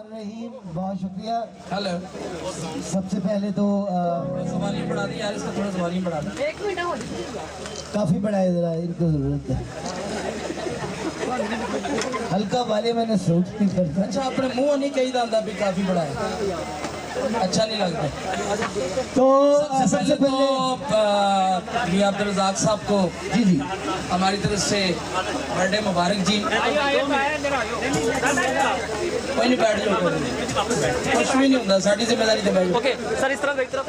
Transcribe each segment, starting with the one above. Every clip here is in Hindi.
रहीम, बहुत शुक्रिया। हेलो सबसे पहले तो ज़बानी बढ़ा दी यार, इसका थोड़ा ज़बानी बढ़ा दी। काफ़ी बड़ा है, ज़रा इनको ज़रूरत है। हल्का वाले मैंने सोच नहीं करता। अच्छा अपने मुंह नहीं कही दांदा भी काफ़ी बड़ा है, अच्छा नहीं लगता। तो सबसे पहले मियां अब्दुल रज़ाक साहब को जी जी हमारी तरफ से बर्थडे मुबारक जी। कोई नहीं, बैठ जाओ, कुछ भी नहीं होता, साड़ी जिम्मेदारी तो बैठ जाओ। सर इस तरफ एक तरफ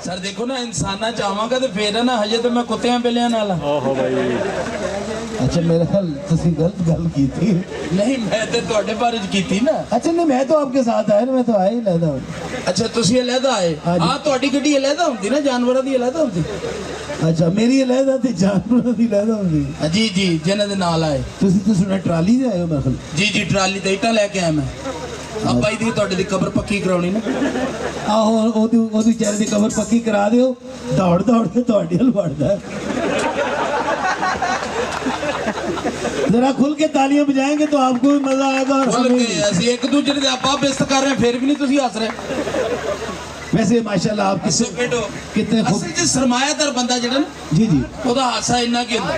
सर देखो ना, इंसाना चाहवागा तो फिर है ना, हजे तो मैं कुत्तियां बिल्लियां नाल हाँ। ओहो भाई अच्छा मेरे ख्याल तुसी गलत गल की थी। नहीं मैं तो ਤੁਹਾਡੇ ਬਾਰੇ ਚ ਕੀਤੀ ना। अच्छा नहीं, मैं तो आपके साथ आया ना, मैं तो आया ही लहदा हूँ। अच्छा ਤੁਸੀਂ अलहदा आए हाँ जी। हाँ, ਤੁਹਾਡੀ ਗੱਡੀ अलहदा ਹੁੰਦੀ ना, ਜਾਨਵਰਾਂ ਦੀ अलहदा ਹੁੰਦੀ। अच्छा मेरी लहदा थी, जानवरों की लहदा होगी। जी जी जिन्हां दे नाल आए। तुसी तो सुना ट्राली से आए हो मेरे ख्याल। जी जी ट्राली ਤੇ ਇੱਟਾਂ ਲੈ ਕੇ ਆਇਆ ਮੈਂ। अब भाई ਦੀ ਤੁਹਾਡੇ ਦੀ ਕਬਰ ਪੱਕੀ ਕਰਾਉਣੀ ਨਾ। ਆਹੋ ਉਹਦੀ ਵਿਚਾਰੇ ਦੀ ਕਬਰ ਪੱਕੀ ਕਰਾ ਦਿਓ, ਦੌੜ ਦੌੜ ਕੇ ਤੁਹਾਡੇ ਹਲ ਵੜਦਾ ਹੈ। जरा खुल के तालियां बजाएंगे तो आपको भी मजा आएगा और खुल हमें के भी। ਅਸੀਂ ਇੱਕ ਦੂਜੇ ਦੇ ਆਪਾਂ ਬੇਇੱਜ਼ਤ ਕਰ ਰਹੇ ਹਾਂ, ਫਿਰ ਵੀ ਨਹੀਂ ਤੁਸੀਂ ਹੱਸ ਰਹੇ। वैसे माशाल्लाह आप ਹੱਸੋ ਖੇਡੋ। कितने खूब। ਅਸਲ 'ਚ ਸਰਮਾਇਆਦਾਰ ਬੰਦਾ ਜਿਹੜਾ ਨਾ, जी जी ਉਹਦਾ ਹਾਸਾ ਇੰਨਾ ਕੀ ਹੁੰਦਾ,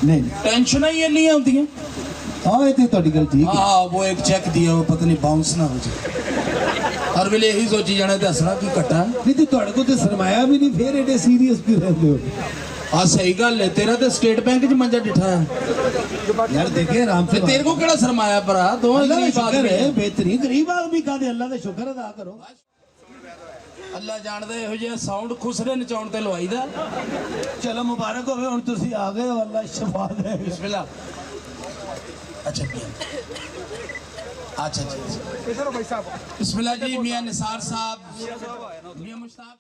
नहीं ਟੈਨਸ਼ਨਾਂ ਹੀ ਇੰਨੀਆਂ ਹੁੰਦੀਆਂ। हाँ ये तो थोड़ी गल ठीक है। हाँ वो एक चेक दिया, वो पता नहीं बाउंस ना हो जाए, हर वेले यही सोची जाना ते हसना की कट्टा। नहीं तो थोड़े को तो सरमाया भी नहीं, फिर एडे सीरियस क्यों रहते हो? हाँ सही गल है, तेरा तो स्टेट बैंक च मंजा डिठा है, यार देखे आराम से तेरे को केड़ा सरमाया भरा, दोवें अल्लाह का गरीब शुक्र आदमी है, है। बेहतरीन गरीब आदमी का दे, अल्लाह का शुक्र अदा करो। अल्लाह जानदा इहो जिहा साउंड खुसरे नचाउण ते लवाई दा। चलो मुबारक हो, हुण तुसी आ गए हो, अल्लाह शफा दे। बिस्मिल्लाह। अच्छा मियां, अच्छा जी बिस्मिल्लाह जी। मियां निसार साहब, मियां मुश्ताक,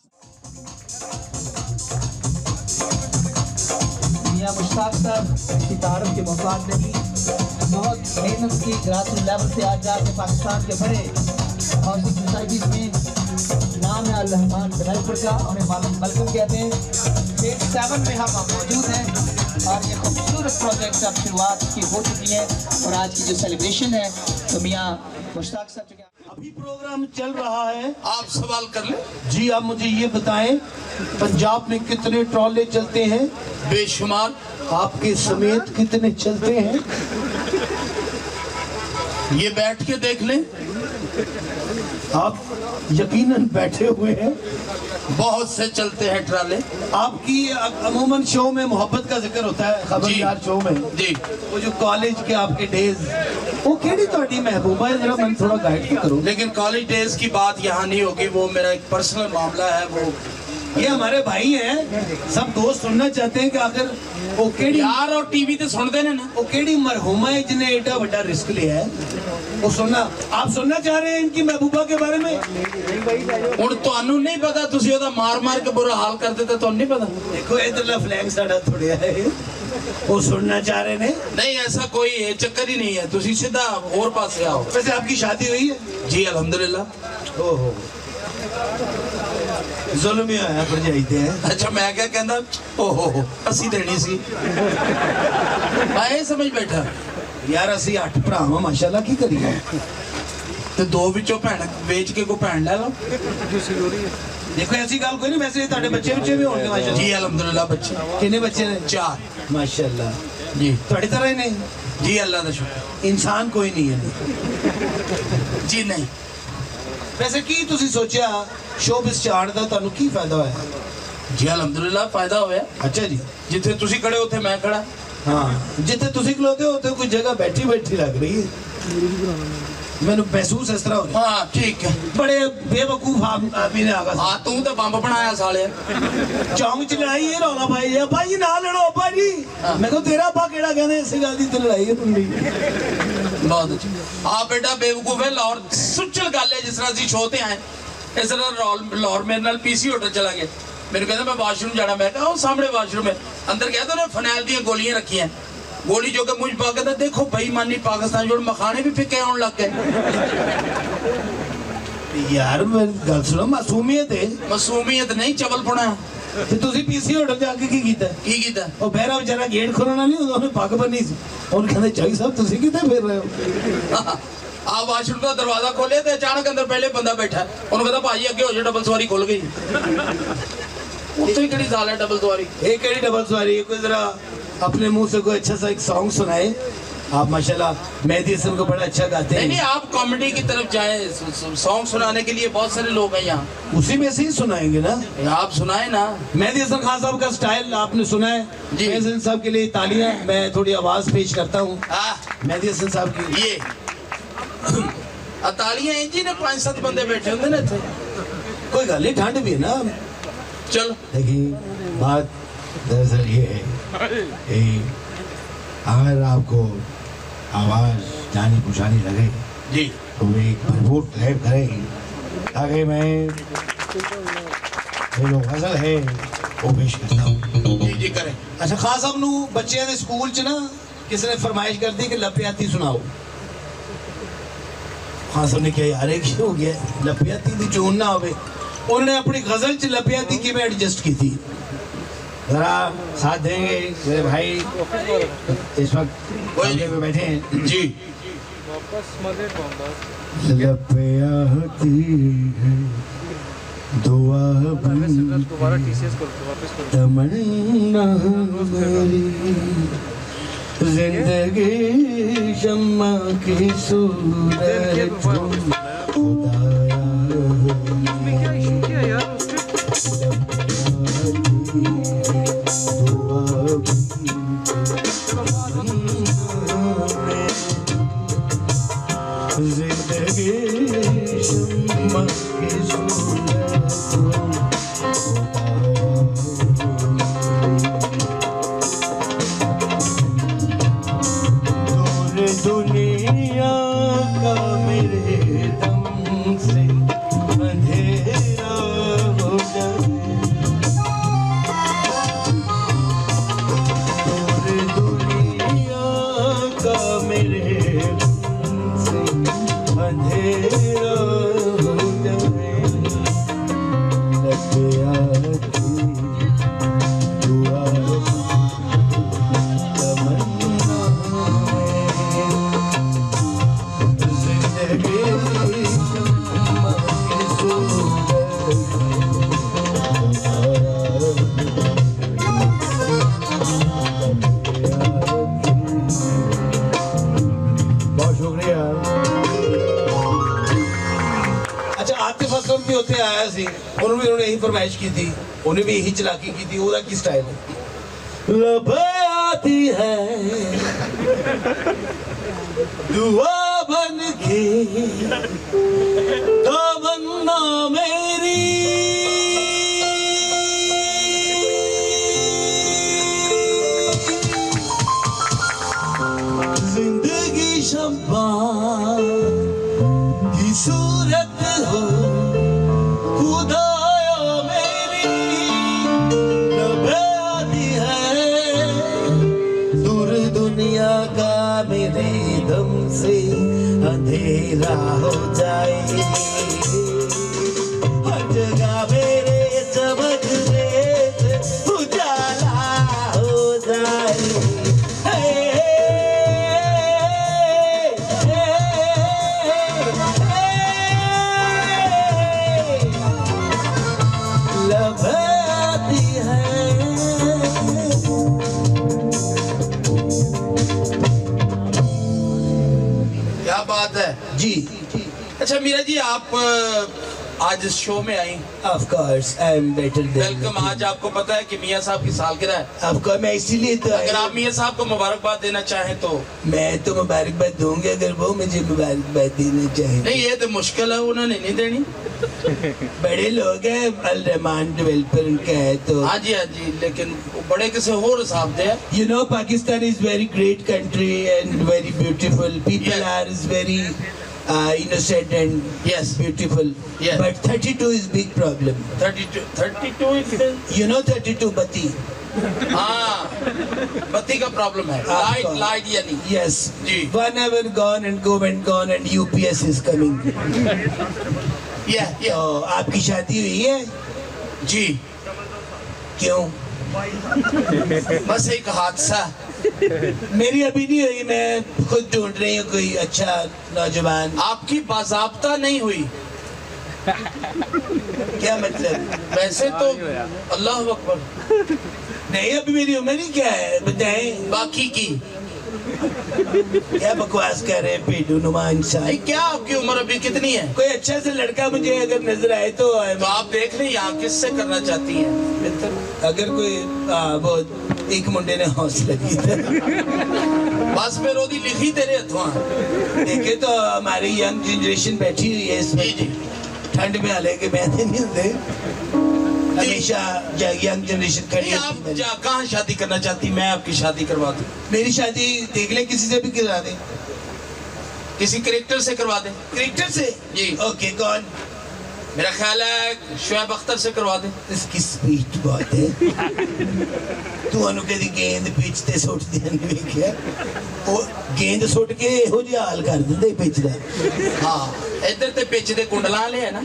मियां मुश्ताक साहब की तारीफ के मौकात ने भी बहुत मेहनत की, ग्रासरूट लेवल से आज जाके पाकिस्तान के बड़े हाउसिंग सोसाइटीज में नाम है अल रहमान बनालपुर का, उन्हें मलकम कहते हैं। फेज 7 में हम मौजूद हैं और ये खूबसूरत प्रोजेक्ट अब शुरुआत की हो चुकी है और आज की जो सेलिब्रेशन है तो मियां मुश्ताक साहब चुके अभी प्रोग्राम चल रहा है। आप सवाल कर ले। जी आप मुझे ये बताएं, पंजाब में कितने ट्रॉले चलते हैं? बेशुमार। आपके समेत कितने चलते हैं? ये बैठ के देख लें, आप यकीनन बैठे हुए हैं। बहुत से चलते हैं ट्राले। आपकी अमूमन शो में मोहब्बत का जिक्र होता है, खबरदार शो में। जी वो जो कॉलेज के आपके डेज, वो केड़ी तोड़ी महबूबा है, जरा मैं थोड़ा गाइड करो। लेकिन कॉलेज डेज की बात यहाँ नहीं होगी, वो मेरा एक पर्सनल मामला है। वो ये हमारे भाई हैं, सब दोस्त सुनना चाहते हैं कि आखिर वो केड़ी यार और टीवी ते सुनते ने ना। वो केड़ी मरहुमा है जिन्हें एडा बड़ा रिस्क लिया है, वो सुनना। आप सुनना चाह रहे हैं इनकी महबूबा के बारे में? ਹੁਣ ਤੁਹਾਨੂੰ ਨਹੀਂ ਪਤਾ, ਤੁਸੀਂ ਉਹਦਾ ਮਾਰ ਮਾਰ ਕੇ ਬੁਰਾ ਹਾਲ ਕਰ ਦਿੱਤਾ, ਤੁਹਾਨੂੰ नहीं पता। देखो इधरला फ्लैंग साड़ा थोड़े है, वो सुनना चाह रहे ने। नहीं ऐसा कोई चक्कर ही नहीं है, ਤੁਸੀਂ सीधा और पास आओ। वैसे आपकी शादी हुई है? जी अल्हम्दुलिल्लाह। ओहो जुल्म ही आया भरजाई ते है। अच्छा मैं क्या कहंदा, ओहो ਅਸੀਂ ਦੇਣੀ ਸੀ, मैं ये समझ बैठा। यार ਅਸੀਂ 8 ਭਰਾ ਹਾਂ ਮਾਸ਼ਾਅੱਲਾ, ਕੀ ਕਰੀਏ? ਤੇ ਦੋ ਵਿੱਚੋਂ ਭੈਣ ਵੇਚ ਕੇ ਕੋ ਭੈਣ ਲੈ ਲਓ। देखो ऐसी गल कोई नहीं, वैसे ਤੁਹਾਡੇ ਬੱਚੇ ਵੀ ਹੋਣਗੇ ਮਾਸ਼ਾਅੱਲਾ। जी अल्हम्दुलिल्लाह बच्चे कितने बच्चे ने? 4। माशाल्लाह जी ਤੁਹਾਡੀ तरह ही नहीं, जी अल्लाह का शुक्र। इंसान कोई नहीं है। जी नहीं वैसे की ਤੁਸੀਂ ਸੋਚਿਆ ਸ਼ੋਬਿਸ ਚ ਆਉਣ ਦਾ, ਤੁਹਾਨੂੰ ਕੀ ਫਾਇਦਾ ਹੋਇਆ? जी अल्हम्दुलिल्लाह फायदा होया। ਅੱਛਾ ਜੀ। ਜਿੱਥੇ ਤੁਸੀਂ ਖੜੇ ਉੱਥੇ ਮੈਂ ਖੜਾ। हाँ जिथे तुसी खलोते हो उत्थे कोई जगह बैठी बैठी लग रही है, मैंने महसूस इस तरह हो रहा हाँ ठीक है। है। बड़े बेवकूफ आदमी ने आगा हाँ तू तो बंब बनाया साले। चौंक च लड़ाई ये रौला पाई है, भाई जी ना लड़ो भाई। मैं को तेरा पा केड़ा कहने इस गल दी ते लड़ाई है तुंदी। बहुत अच्छा। आप बेटा बेवकूफ है, लाहौर सुचल गल है, जिस तरह ਅਸੀਂ ਸ਼ੋਅ ਤੇ ਆਏ इस तरह लाहौर मेरे नाल पीसी होटल चला गया। मेरे कहता मैं वाशरूम जाना, मैं कहा वो सामने वाशरूम है, अंदर गया तो ना फनैल दी गोलियां रखी हैं, गोली जो के मुझ पा कहता देखो बेईमानी पाकिस्तान जो मखाने भी फिके आने लग गए। यार मैं गल सुनो, मासूमियत है। मासूमियत नहीं चवलपना है। ਤੇ ਤੁਸੀਂ ਪੀਸੀ ਹੋਟਲ ਜਾ ਕੇ ਕੀ ਕੀਤਾ ਕੀ ਕੀਤਾ ਉਹ ਬਹਿਰਾ ਵਿਚਾਰਾ ਗੇਟ ਖੋਲਣਾ ਨਹੀਂ ਉਹਨੇ ਪੱਗ ਬੰਨੀ ਸੀ ਉਹਨੂੰ ਕਹਿੰਦੇ ਚਾਈ ਸਾਹਿਬ ਤੁਸੀਂ ਕਿੱਥੇ ਫਿਰ ਰਹੇ ਹੋ ਆ ਵਾਸ਼ਰੂਮ ਦਾ ਦਰਵਾਜ਼ਾ ਖੋਲਿਆ ਤੇ ਅਚਾਨਕ ਅੰਦਰ ਪਹਿਲੇ ਬੰਦਾ ਬੈਠਾ ਉਹਨੂੰ ਕਹਿੰਦਾ ਭਾਜੀ ਅੱਗੇ ਹੋ ਜਾ ਡਬਲ ਸਵਾਰੀ ਖੁੱਲ ਗਈ ਉੱਥੇ ਹੀ ਕਿਹੜੀ ਜ਼ਾਲ ਹੈ ਡਬਲ ਸਵਾਰੀ एक कड़ी डबल सवारी कोई जरा अपने मुंह से कोई अच्छा सा एक सॉन्ग सुनाए आप माशाल्लाह मेहदी हसन को बड़ा अच्छा गाते नहीं हैं नहीं आप कॉमेडी की तरफ जाए सॉन्ग सुनाने के लिए बहुत सारे लोग हैं यहाँ उसी में से ही सुनाएंगे ना आप सुनाए ना मेहदी हसन खान साहब का स्टाइल आपने सुना है जी। मेहदी हसन साहब के लिए तालियां मैं थोड़ी आवाज पेश करता हूँ मेहदी हसन साहब की ये तालियां इंजी ने 5-7 बंदे बैठे होंगे ना इत्थे कोई गल नहीं ठंड भी है ना चलो देखिए बात दरअसल ये है कि अगर आपको आवाज जानी पुछानी लगे जी तो एक भरपूर क्लैप करेगी ताकि मैं ये जो गजल है वो पेश करता हूँ जी जी करें अच्छा खास साहब ਨੂੰ ਬੱਚਿਆਂ ਦੇ ਸਕੂਲ ਚ ਨਾ ਕਿਸੇ ਨੇ फरमाइश कर दी कि लपियाती सुनाओ खान साहब ने किया यार एक हो गया लपियाती ਦੀ ਚੋਣ ਨਾ ਹੋਵੇ उन्होंने अपनी गजल च लपियाती की में एडजस्ट की थी जरा साथ देंगे मेरे भाई इस वक्त कमरे में बैठे हैं जी लपियाती है दुआ तमन्ना मेरी जिंदगी शम्मा की सूरत खुदाया जिंदगी शम्मा की दूर दुनिया का मेरे दम से अंधेरा हो जाए दूर दुनिया का मेरे दम से अंधेरा हो जाए लपियाती दुआ तमन्ना जिंदगी शम्मा की बहुत शुक्रिया अच्छा आतिफ असलम भी उत्थे आया सी उन्होंने भी यही फरमाइश की थी उन्हें भी यही चलाकी की थी ਉਹਦਾ ਕੀ स्टाइल है लब आती है दुआ बन के तमन्ना मेरी जिंदगी शम्मा की सूरत हो खुदाया मेरी लबे आती है दूर दुनिया का मेरे दम से अंधेरा हो जाए हर जगह मेरे चमकने से उजाला हो जाए लबे है क्या बात है जी अच्छा मीरा जी आप आज इस शो में I of course I am better welcome आज आपको पता है कि मियाँ साहब की सालगिरह है आपको मैं इसीलिए तो अगर आप मियाँ साहब को मुबारकबाद देना चाहें तो मैं तो मुबारकबाद दूंगी अगर वो मुझे मुबारकबाद देना चाहे नहीं ये तो मुश्किल है उन्होंने नहीं देनी बड़े लोग हैं अल रहमान डेवलपर उनका है तो हाँ जी लेकिन वो बड़े किसी और हिसाब दे you know Pakistan is very great country and very beautiful people Yes. are is very innocent and Yes. beautiful Yes. but 32 is big problem 32 you know 32 bati हाँ बत्ती का प्रॉब्लम है आपका। लाइट यानी yes ji. 1 hour gone and government gone and UPS is coming ये तो आपकी शादी हुई है जी क्यों? बस एक हादसा। मेरी अभी नहीं हुई, मैं खुद ढूंढ रही हूँ कोई अच्छा नौजवान। आपकी बाज़ाब्ता नहीं हुई। क्या मतलब? वैसे तो अल्लाह अकबर। नहीं, अभी मेरी उम्र ही क्या है बताएं। बाकी की क्या बकवास कर रहे हैं पेटू नुमा इंसान। भाई, क्या आपकी उम्र अभी कितनी है? कोई अच्छा सा लड़का मुझे अगर नजर आए तो आप देख लें यहाँ किससे करना चाहती हैं। अगर कोई वो एक मुंडे ने हौसला की था। बस फिर ओदी लिखी तेरे हथों। देखे तो हमारी यंग जनरेशन बैठी हुई है इसमें। जी। ठंड में हाले के बैठे नहीं होते, हमेशा यंग जनरेशन खड़ी आप होती है। कहाँ शादी करना चाहती? मैं आपकी शादी करवा दूं। मेरी शादी देख ले, किसी से भी करा दे। किसी क्रिकेटर से करवा दें। क्रिकेटर से? जी। ओके, कौन? मेरा ख्याल है शुएब अख्तर से करवा दें। इसकी स्पीड बहुत है। तू अनु कदी गेंद पिच ते सुट देने वेखिया? ओ गेंद सुट के ਇਹੋ ਜਿਹਾ हाल कर दिंदे पिच दा। हाँ, इधर ते पिच दे कुंडला ले है ना।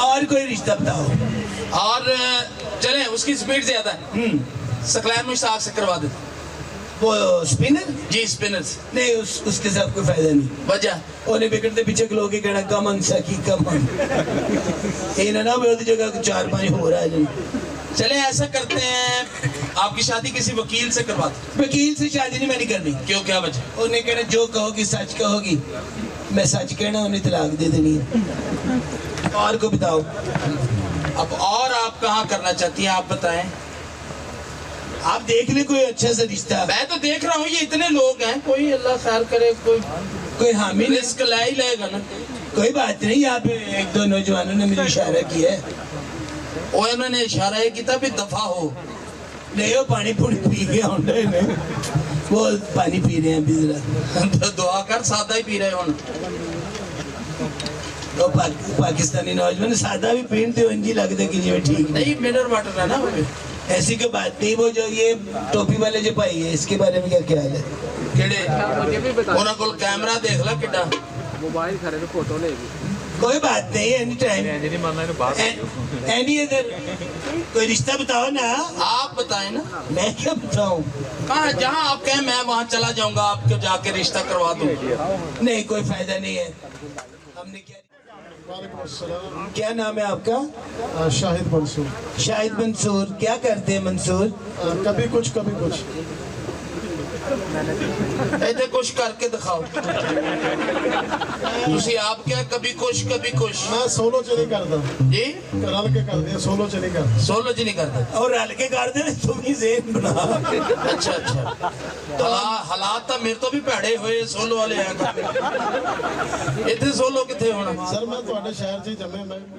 और कोई रिश्ता बताओ। और चलें, उसकी स्पीड ज्यादा है। सकलैन मुश्ताक से करवा दें। वो स्पिनर? जी, स्पिनर्स। नहीं, उसके साथ कोई फायदा नहीं। वजह उन्हें विकेट के पीछे खलो के कहना कमन सकी कमन। ये ना वो जगह 4-5 हो रहा है। चले ऐसा करते हैं, आपकी शादी किसी वकील से करवा दें। वकील से शादी नहीं मैंने करनी। क्यों, क्या वजह? उन्हें कहना जो कहोगी सच कहोगी। मैं सच कहना, उन्हें तलाक दे देनी है। और को बताओ। अब और आप कहाँ करना चाहती हैं, आप बताएं। आप देख ले कोई अच्छा सा रिश्ता। मैं तो देख रहा हूँ ये इतने लोग हैं, कोई अल्लाह खैर करे, कोई हामी नहीं। रिस्क ला ही लेगा ना। कोई बात नहीं, यहाँ पे एक दो नौजवानों ने मुझे इशारा किया है। वो उन्होंने इशारा ये किया भी दफा हो। नहीं, वो पानी पूरी पी गया होंडा ने। वो पानी पी रहे हैं अभी जरा। तो दुआ कर, सादा ही पी रहे हो। वो पाकिस्तानी नौजवान सादा भी पीते हो, इंजी लगता है कि जिਵੇਂ ठीक नहीं, मिनरल वाटर है ना वो। ऐसी कोई बात नहीं। वो जो ये टोपी वाले जो भाई है, इसके बारे में क्या ख्याल है? केड़े उन्हां कोल कैमरा देख ला किड्डा। मोबाइल खरे तो फोटो लेगी। कोई बात नहीं, एनी टाइम नहीं मानना इन्हें बात एनी अदर कोई रिश्ता बताओ ना। आप बताएं ना। मैं क्या बताऊं? कहाँ, जहाँ आप कहें मैं वहाँ चला जाऊंगा, आपको जाके रिश्ता करवा दूं। नहीं, कोई फायदा नहीं है। हमने क्या क्या नाम है आपका? शाहिद मंसूर। शाहिद मंसूर। क्या करते हैं मंसूर? कभी कुछ कभी कुछ। ऐसे कुछ करके दिखाओ। तुसी आप क्या कभी कुछ मैं सोलो च नहीं करता जी, रल के करते हैं, सोलो च नहीं करता। सोलो जी नहीं करते। और हल्के कर दे तुम ही ज़हन बना। अच्छा तो हालात तो मेरे तो भी भैड़े हुए सोलो वाले हैं। इतने सोलो कितने होना? सर मैं ਤੁਹਾਡੇ शहर च जमे, मैं भी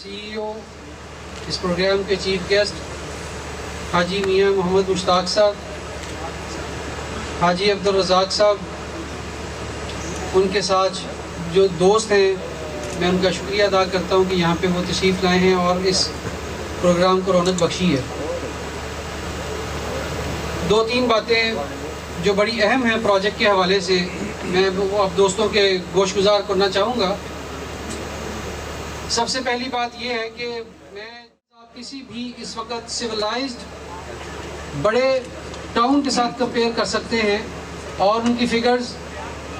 CEO इस प्रोग्राम के चीफ गेस्ट हाजी मियां मोहम्मद मुश्ताक साहब, हाजी अब्दुल रज़ाक साहब, उनके साथ जो दोस्त हैं, मैं उनका शुक्रिया अदा करता हूं कि यहाँ पे वो तशरीफ़ लाए हैं और इस प्रोग्राम को रौनक बख्शी है। दो तीन बातें जो बड़ी अहम हैं प्रोजेक्ट के हवाले से मैं वो आप दोस्तों के गोशगुजार करना चाहूँगा। सबसे पहली बात ये है कि मैं आप किसी भी इस वक्त सिविलाइज्ड बड़े टाउन के साथ कंपेयर कर सकते हैं और उनकी फिगर्स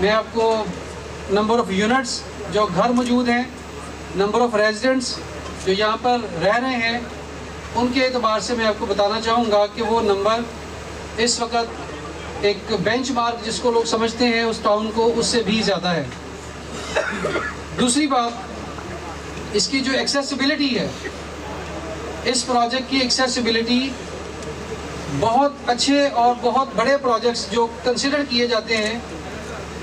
मैं आपको नंबर ऑफ़ यूनिट्स जो घर मौजूद हैं, नंबर ऑफ़ रेजिडेंट्स, जो यहाँ पर रह रहे हैं उनके एतबार से मैं आपको बताना चाहूँगा कि वो नंबर इस वक्त एक बेंचमार्क जिसको लोग समझते हैं उस टाउन को, उससे भी ज़्यादा है। दूसरी बात, इसकी जो एक्सेसिबिलिटी है, इस प्रोजेक्ट की एक्सेसिबिलिटी बहुत अच्छे और बहुत बड़े प्रोजेक्ट्स जो कंसिडर किए जाते हैं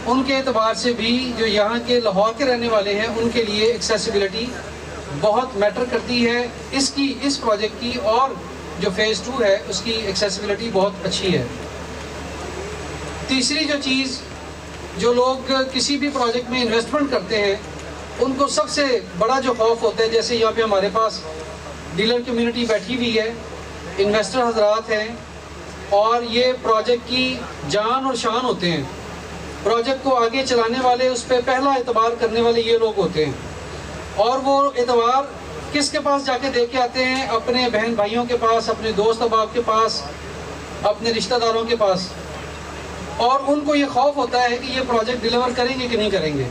उनके एतबार से भी जो यहाँ के लाहौर के रहने वाले हैं उनके लिए एक्सेसिबिलिटी बहुत मैटर करती है। इस प्रोजेक्ट की और जो फेज़ 2 है उसकी एक्सेसिबिलिटी बहुत अच्छी है। तीसरी जो चीज़, जो लोग किसी भी प्रोजेक्ट में इन्वेस्टमेंट करते हैं उनको सबसे बड़ा जो खौफ होता है, जैसे यहाँ पे हमारे पास डीलर कम्युनिटी बैठी हुई है, इन्वेस्टर हजरात हैं और ये प्रोजेक्ट की जान और शान होते हैं। प्रोजेक्ट को आगे चलाने वाले, उस पर पहला एतबार करने वाले ये लोग होते हैं और वो एतबार किसके पास जाके दे के आते हैं? अपने बहन भाइयों के पास, अपने दोस्त अहबाब के पास, अपने रिश्तेदारों के पास। और उनको ये खौफ होता है कि ये प्रोजेक्ट डिलीवर करेंगे कि नहीं करेंगे।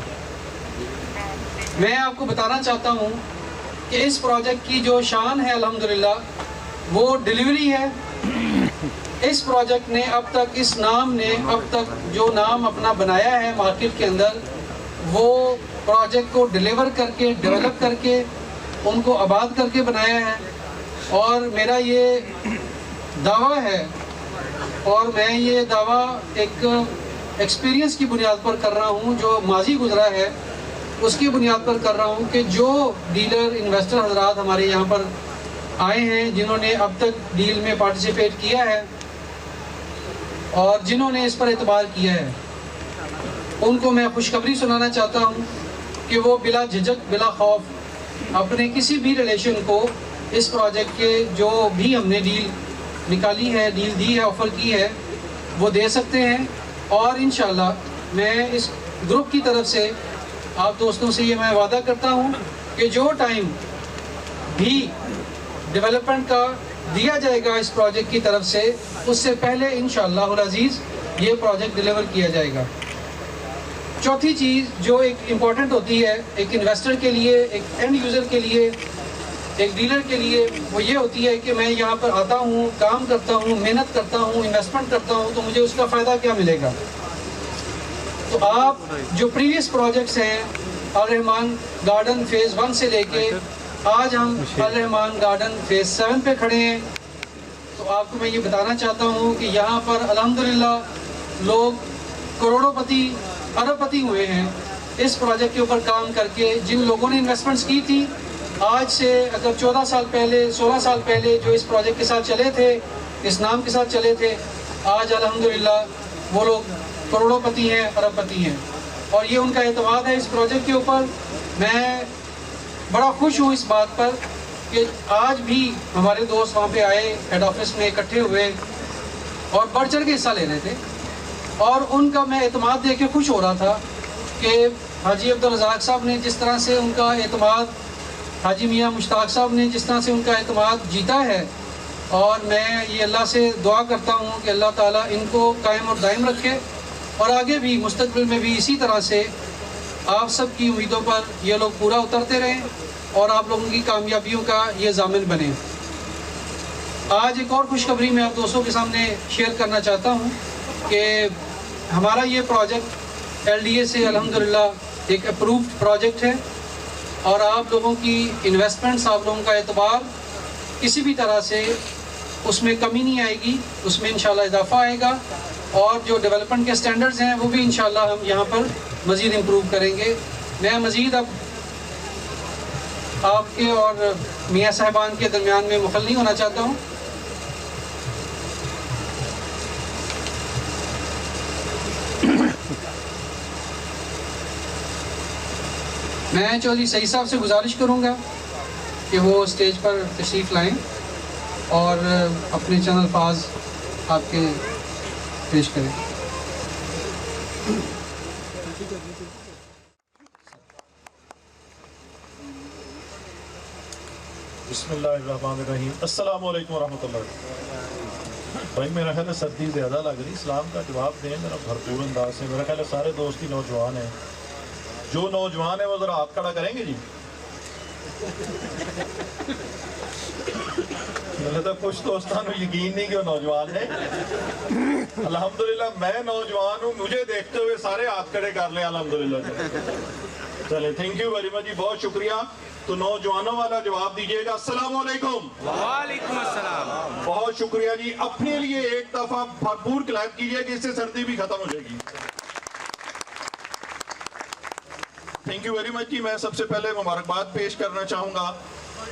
मैं आपको बताना चाहता हूँ कि इस प्रोजेक्ट की जो शान है अल्हम्दुलिल्लाह वो डिलीवरी है। इस प्रोजेक्ट ने अब तक, इस नाम ने अब तक जो नाम अपना बनाया है मार्केट के अंदर, वो प्रोजेक्ट को डिलीवर करके, डेवलप करके, उनको आबाद करके बनाया है। और मेरा ये दावा है और मैं ये दावा एक एक्सपीरियंस की बुनियाद पर कर रहा हूँ, जो माजी गुजरा है उसकी बुनियाद पर कर रहा हूँ कि जो डीलर इन्वेस्टर हजरात हमारे यहाँ पर आए हैं, जिन्होंने अब तक डील में पार्टिसिपेट किया है और जिन्होंने इस पर एतबार किया है, उनको मैं खुशखबरी सुनाना चाहता हूँ कि वो बिला झिझक, बिला खौफ अपने किसी भी रिलेशन को इस प्रोजेक्ट के जो भी हमने डील निकाली है, डील दी है, ऑफ़र की है, वो दे सकते हैं। और इंशाल्लाह मैं इस ग्रुप की तरफ से आप दोस्तों से ये मैं वादा करता हूँ कि जो टाइम भी डेवलपमेंट का दिया जाएगा इस प्रोजेक्ट की तरफ से, उससे पहले इंशाअल्लाह अज़ीज़ ये प्रोजेक्ट डिलीवर किया जाएगा। चौथी चीज़ जो एक इम्पॉर्टेंट होती है एक इन्वेस्टर के लिए, एक एंड यूज़र के लिए, एक डीलर के लिए, वो ये होती है कि मैं यहाँ पर आता हूँ, काम करता हूँ, मेहनत करता हूँ, इन्वेस्टमेंट करता हूँ, तो मुझे उसका फ़ायदा क्या मिलेगा। तो आप जो प्रीवियस प्रोजेक्ट्स हैं, अल रहमान गार्डन फ़ेज़ 1 से लेके आज हम अल रहमान गार्डन फ़ेज़ 7 पे खड़े हैं, तो आपको मैं ये बताना चाहता हूँ कि यहाँ पर अल्हम्दुलिल्लाह लोग करोड़ोंपति, अरबपति हुए हैं इस प्रोजेक्ट के ऊपर काम करके। जिन लोगों ने इन्वेस्टमेंट्स की थी, आज से अगर 14 साल पहले, 16 साल पहले जो इस प्रोजेक्ट के साथ चले थे, इस नाम के साथ चले थे, आज अल्हम्दुलिल्लाह वो लोग करोड़ोंपति हैं, अरबपति हैं और ये उनका एतमाद है इस प्रोजेक्ट के ऊपर। मैं बड़ा खुश हूँ इस बात पर कि आज भी हमारे दोस्त वहाँ पे आए, हेड ऑफिस में इकट्ठे हुए और बढ़ चढ़ के हिस्सा ले रहे थे और उनका मैं एतमाद देख के खुश हो रहा था कि हाजी अब्दुल रज़ाक साहब ने जिस तरह से उनका एतमाद, हाजी मियाँ मुश्ताक साहब ने जिस तरह से उनका एतमाद जीता है, और मैं ये अल्लाह से दुआ करता हूँ कि अल्लाह ताला इनको कायम और दायम रखे और आगे भी मुस्तक़बिल में भी इसी तरह से आप सब की उम्मीदों पर ये लोग पूरा उतरते रहें और आप लोगों की कामयाबियों का ये ज़ामिन बने। आज एक और खुशखबरी मैं आप दोस्तों के सामने शेयर करना चाहता हूँ कि हमारा ये प्रोजेक्ट LDA से अल्हम्दुलिल्लाह एक अप्रूव्ड प्रोजेक्ट है और आप लोगों की इन्वेस्टमेंट्स, आप लोगों का एतबार किसी भी तरह से उसमें कमी नहीं आएगी, उसमें इंशाल्लाह इजाफा आएगा और जो डेवलपमेंट के स्टैंडर्ड्स हैं वो भी इंशाल्लाह हम यहाँ पर मज़ीद इम्प्रूव करेंगे। मैं मज़ीद अब आपके और मियाँ साहिबान के दरमियान में मुखल नहीं होना चाहता हूँ। मैं चौधरी सईद साहब से गुजारिश करूँगा कि वो स्टेज पर तशरीफ़ लाएं और अपने चैनल फाज आपके पेश करें। बिस्मिल्लाहिर्रहमानिर्रहीम। अस्सलामु अलैकुम वरहमतुल्लाह। भाई मेरा ख्याल है सर्दी ज़्यादा लग रही, इस्लाम का जवाब दें मेरा भरपूर अंदाज से। मेरा ख्याल है सारे दोस्त ही नौजवान हैं, जो नौजवान है वो ज़रा हाथ खड़ा करेंगे जी। तो कुछ दोस्तों को यकीन नहीं कि वो नौजवान है। अल्हम्दुलिल्लाह मैं नौजवान हूँ, मुझे देखते हुए सारे हाथ खड़े कर लें अल्हम्दुलिल्लाह। चले, थैंक यू वेरी मच जी, बहुत शुक्रिया। तो नौजवानों वाला जवाब दीजिएगा। अस्सलाम वालेकुम। वालेकुम अस्सलाम। बहुत शुक्रिया जी। अपने लिए एक दफा भरपूर क्लैप कीजिए कि इससे सर्दी भी खत्म हो जाएगी। थैंक यू वेरी मच जी। मैं सबसे पहले मुबारकबाद पेश करना चाहूँगा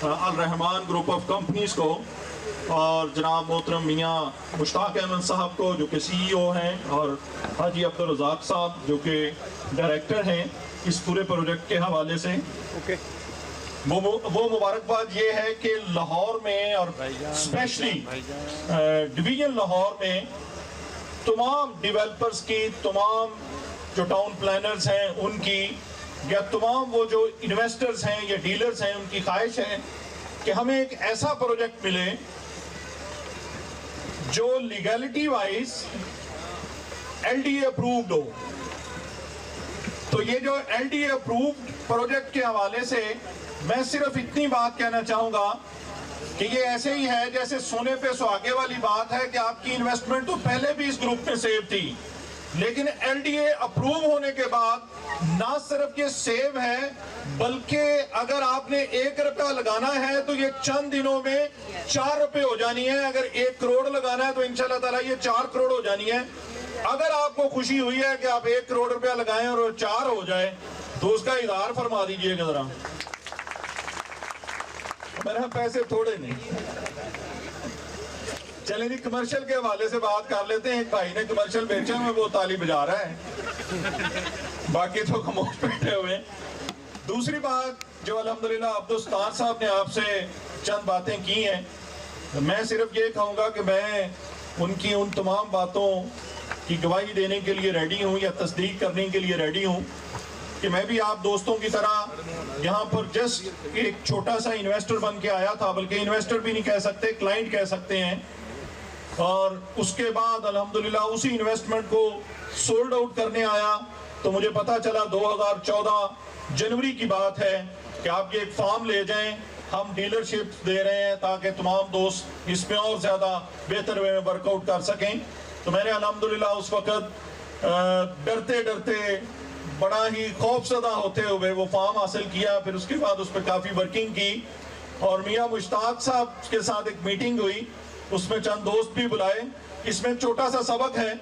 अल रहमान ग्रुप ऑफ कंपनीज को और जनाब मोहतरम मियाँ मुश्ताक अहमद साहब को जो कि CEO हैं, और हाजी अब्दुल रज़ाक साहब जो कि डायरेक्टर हैं इस पूरे प्रोजेक्ट के हवाले से। वो मुबारकबाद ये है कि लाहौर में और स्पेशली डिवीजन लाहौर में तमाम डेवलपर्स की, तमाम जो टाउन प्लानर्स हैं उनकी, या तमाम वो जो इन्वेस्टर्स हैं या डीलर्स हैं उनकी ख्वाहिश है कि हमें एक ऐसा प्रोजेक्ट मिले जो लीगैलिटी वाइज LDA अप्रूव्ड हो। तो ये जो LDA अप्रूव्ड प्रोजेक्ट के हवाले से मैं सिर्फ इतनी बात कहना चाहूंगा कि ये ऐसे ही है जैसे सोने पे सुहागे वाली बात है कि आपकी इन्वेस्टमेंट तो पहले भी इस ग्रुप में सेव थी, लेकिन LDA अप्रूव होने के बाद ना सिर्फ ये सेव है बल्कि अगर आपने 1 रुपया लगाना है तो ये चंद दिनों में 4 रुपए हो जानी है। अगर 1 करोड़ लगाना है तो इंशाल्लाह ताला ये 4 करोड़ हो जानी है। अगर आपको खुशी हुई है कि आप 1 करोड़ रुपया लगाएं और 4 हो जाए तो उसका इज़हार फरमा दीजिएगा जरा। मेरे पैसे थोड़े नहीं। चलें जी, कमर्शियल के हवाले से बात कर लेते हैं। एक भाई ने कमर्शियल बेचा हुआ, वो ताली बजा रहा है, बाकी तो खामोश बैठे हुए। दूसरी बात जो अल्हम्दुलिल्लाह अब्दुल सत्तार साहब ने आपसे चंद बातें की हैं, तो मैं सिर्फ ये कहूँगा कि मैं उनकी उन तमाम बातों की गवाही देने के लिए रेडी हूँ या तस्दीक करने के लिए रेडी हूँ कि मैं भी आप दोस्तों की तरह यहाँ पर जस्ट एक छोटा सा इन्वेस्टर बन के आया था, बल्कि इन्वेस्टर भी नहीं कह सकते, क्लाइंट कह सकते हैं। और उसके बाद अल्हम्दुलिल्लाह उसी इन्वेस्टमेंट को सोल्ड आउट करने आया तो मुझे पता चला 2014 जनवरी की बात है कि आप ये एक फार्म ले जाएं, हम डीलरशिप दे रहे हैं ताकि तमाम दोस्त इसमें और ज़्यादा बेहतर वे में वर्कआउट कर सकें। तो मैंने अल्हम्दुलिल्लाह उस वक़्त डरते डरते बड़ा ही खौफज़दा होते हुए वो फार्म हासिल किया। फिर उसके बाद उस पर काफ़ी वर्किंग की और मियाँ मुश्ताक साहब के साथ एक मीटिंग हुई, उसमें चंद दोस्त भी बुलाए। इसमें छोटा सा सबक है,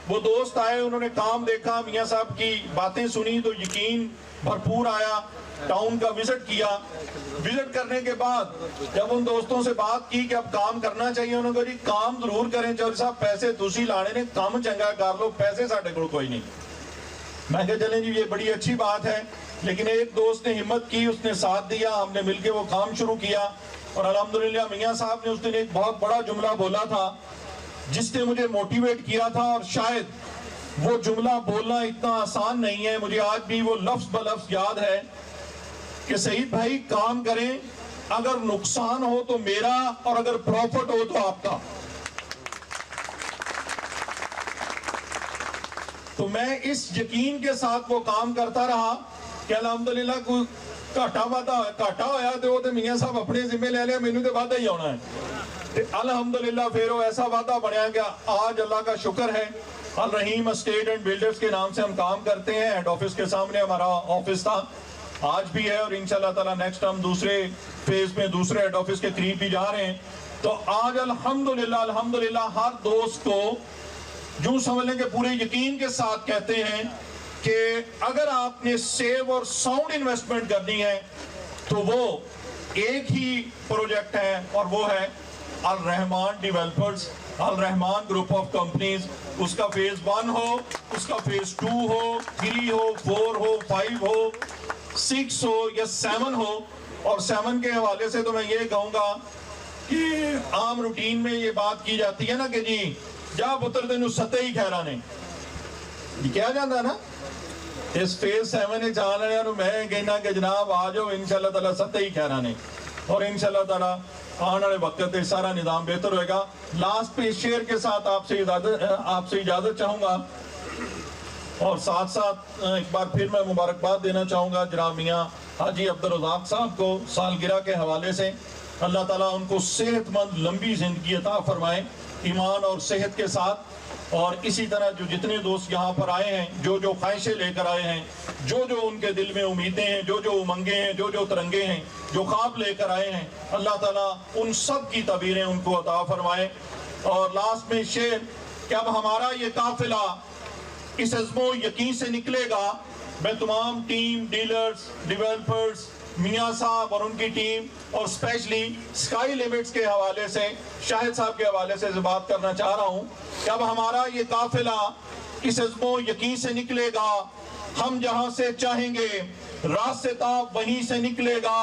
वो दोस्त आए, उन्होंने काम देखा, मियाँ साहब की बातें सुनी तो यकीन भरपूर आया। टाउन का विजिट किया। विजिट करने के बाद जब उन दोस्तों से बात की कि अब काम करना चाहिए, उन्होंने कहा जी काम जरूर करें चौधरी साहब, पैसे तुसी लाने ने, काम चंगा कर लो, पैसे साढ़े को कोई नहीं। मैं कहा चलें जी ये बड़ी अच्छी बात है, लेकिन एक दोस्त ने हिम्मत की, उसने साथ दिया, हमने मिलकर वो काम शुरू किया। और अल्हम्दुलिल्लाह मियाँ साहब ने उस दिन एक बहुत बड़ा जुमला बोला था जिसने मुझे मोटिवेट किया था, और शायद वो जुमला बोलना इतना आसान नहीं है, मुझे आज भी वो लफ्ज ब लफ्ज याद है कि सईद भाई काम करें, अगर नुकसान हो तो मेरा और अगर प्रॉफिट हो तो आपका। तो मैं इस यकीन के साथ वो काम करता रहा कि अल्हम्दुलिल्लाह कोई घाटा होया तो मियाँ साहब अपने जिम्मे ले लिया, मैनू तो वादा ही आना है। अल्हम्दुलिल्लाह फिर वो ऐसा वादा बनया गया। आज अल्लाह का शुक्र है, अल रहीम एस्टेट एंड बिल्डर्स के नाम से हम काम करते हैं। हेड ऑफिस के सामने हमारा ऑफिस था, आज भी है, और इंशाल्लाह ताला नेक्स्ट हम दूसरे फेज में दूसरे हेड ऑफिस के करीब भी जा रहे हैं। तो आज अल्हम्दुलिल्लाह हर दोस्त को यूं समझ लें कि पूरे यकीन के साथ कहते हैं कि अगर आपने सेव और साउंड इन्वेस्टमेंट करनी है तो वो एक ही प्रोजेक्ट है, और वो है Al Rahman developers, Al Rahman group of companies. उसका फेज 1 हो, उसका फेज 2 हो, 3 हो, 4 हो, 5 हो, 6 हो या 7 हो। और 7 के हवाले से तो मैं ये कहूँगा कि आम रूटीन में ये बात की जाती है ना कि जी जा पुत्र तेन सत्ते ही खैरा ने क्या जाता ना, इस फेज 7 मैं कहना कि जनाब आ जाओ इंशाल्लाह ताला सत्ते ही खैरा ने, और इंशाल्लाह ताला आने वाले वक्त में सारा निज़ाम बेहतर होएगा। लास्ट पे शेयर के साथ आपसे इजाजत चाहूँगा, और साथ साथ एक बार फिर मैं मुबारकबाद देना चाहूँगा जनाब मियाँ हाजी अब्दुल रज़ाक साहब को सालगिरह के हवाले से। अल्लाह ताला उनको सेहतमंद लंबी ज़िंदगी अता फरमाए ईमान और सेहत के साथ। और इसी तरह जो जितने दोस्त यहाँ पर आए हैं, जो जो ख्वाहिशें लेकर आए हैं, जो जो उनके दिल में उम्मीदें हैं, जो जो उमंगें हैं, जो जो तिरंगे हैं, जो ख्वाब लेकर आए हैं, अल्लाह ताला उन सब की तबीरें उनको अता फरमाए। और लास्ट में शेर कि अब हमारा ये काफिला इस अज़्मो यकीन से निकलेगा। मैं तमाम टीम, डीलर्स, डेवलपर्स, मियाँ साहब और उनकी टीम और स्पेशली स्काई लिमिट्स के हवाले से, शाहिद साहब के हवाले से बात करना चाह रहा हूँ कि अब हमारा ये काफिला इस अज़्मो यकीन से निकलेगा। हम जहाँ से चाहेंगे रास्ता वहीं से निकलेगा।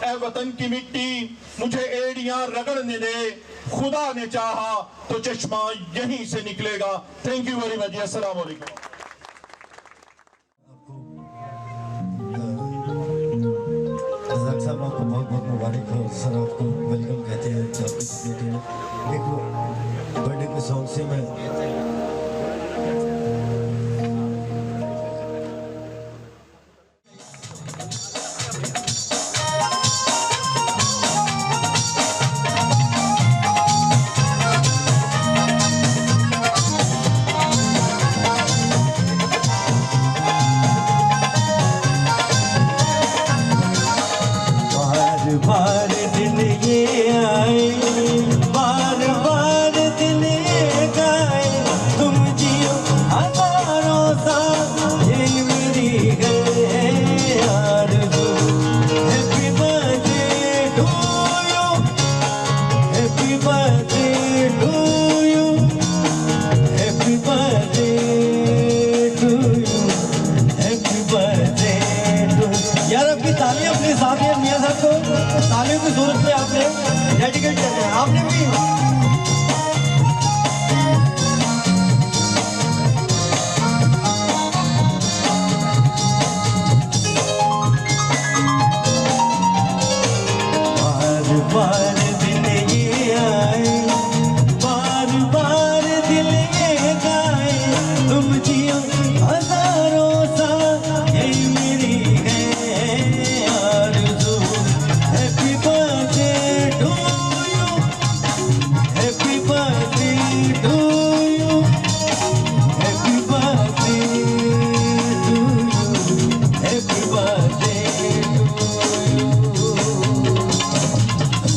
ए वतन की मिट्टी मुझे एड़ियाँ रगड़ने दे, खुदा ने चाहा तो चश्मा यहीं से निकलेगा। Thank you very much. अस्सलाम वालेकुम। रज़ाक साहब आपको बहुत बहुत मुबारक हो। सर आपको वेलकम कहते हैं। एक बर्थडे के सॉन्ग से मैं बार दिन ये आए, बार बार दिन ये गाए, तुम जियो हजारों साल, ये मेरी है आरज़ू। Happy birthday to you, happy birthday to you, happy birthday to you, happy birthday to. यार आपकी तालियां अपने साथ हैं। मियाँ साहब को तालियों की जरूरत पे आपने डेडिकेट कर दिया। आपने भी बार बार दिन ये आए, बार बार दिल ये गाए, तुम जियो हजारों साल, यही मेरी है आरज़ू। Happy birthday to you, happy birthday to you, happy birthday to you, happy birthday to you.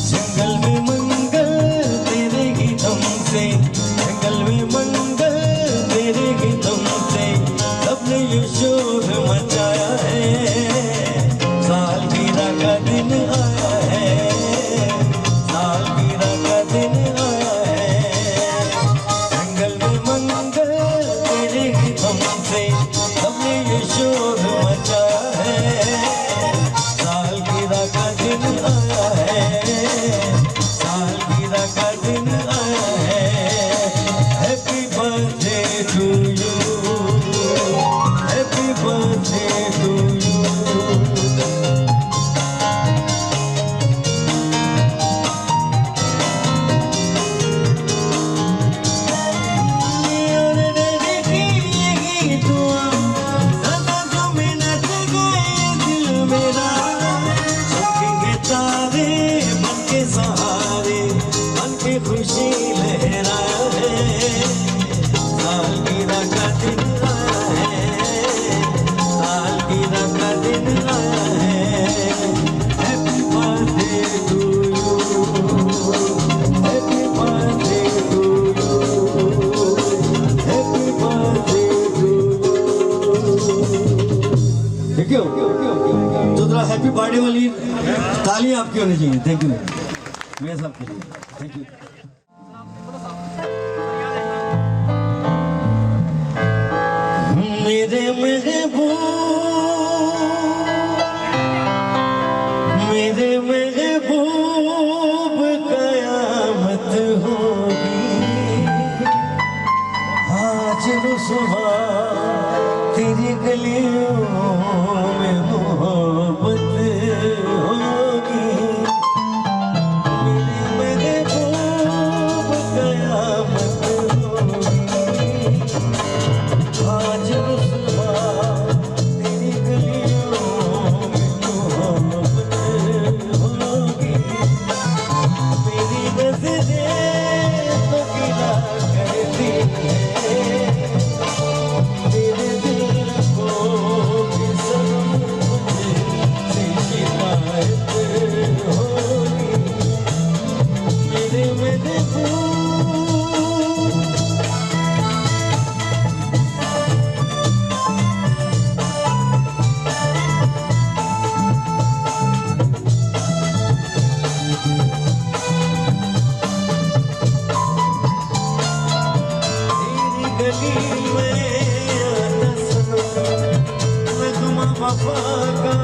जंगल में मंगल तेरे गीतों से, जंगल में मंगल तेरे गीतों से, सबने ये शोर मचाया है। सालगिरह का दिन आया है, सालगिरह का दिन आया है। जंगल में मंगल तेरे गीतों से, सबने ये शोर मचाया है। सालगिरह का दिन आया है, सालगिरह का दिन आया है। Happy birthday to you, happy birthday to you. और डैडी की ये गीत दुआ, सदा तुम्हें नच गए दिल मेरा। चमकेंगे तारे बन के सहारे, बन के खुशी लहराया है। सालगिरह का दिन आया है, सालगिरह का दिन आया है। Happy birthday to you, happy birthday to you, happy birthday to you. Thank you. तो जरा हैप्पी बर्थडे वाली तालियां आपकी होनी चाहिए। थैंक यू मेरे साहब के लिए। Thank you. मेरे महबूब, मेरे महबूब, कयामत होगी आज रुसवा तेरी गलियों में मोहब्बत होगी। मेरे महबूब कयामत होगी आज रुसवा वफा का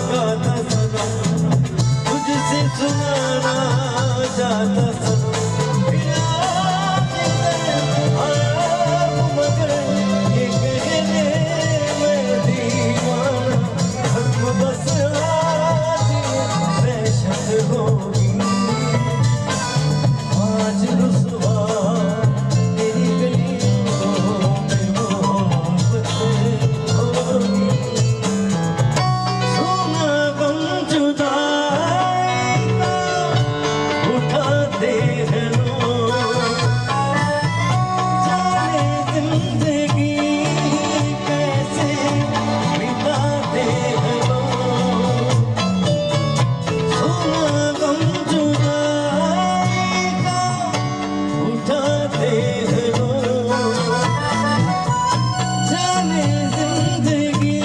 गाना सनम, तुझसे सुनाना चाहता सनम, मगर ये कहने में दीवाना, हम बस आज फैशन होगी, आज रुसवा तेरी गलियों में मोहब्बत होगी। सुना गम जुदाई का उठाते हैं लोग, जाने जिंदगी कैसे बिताते हैं लोग। सुना गम जुदाई का उठाते हैं लोग, जाने जिंदगी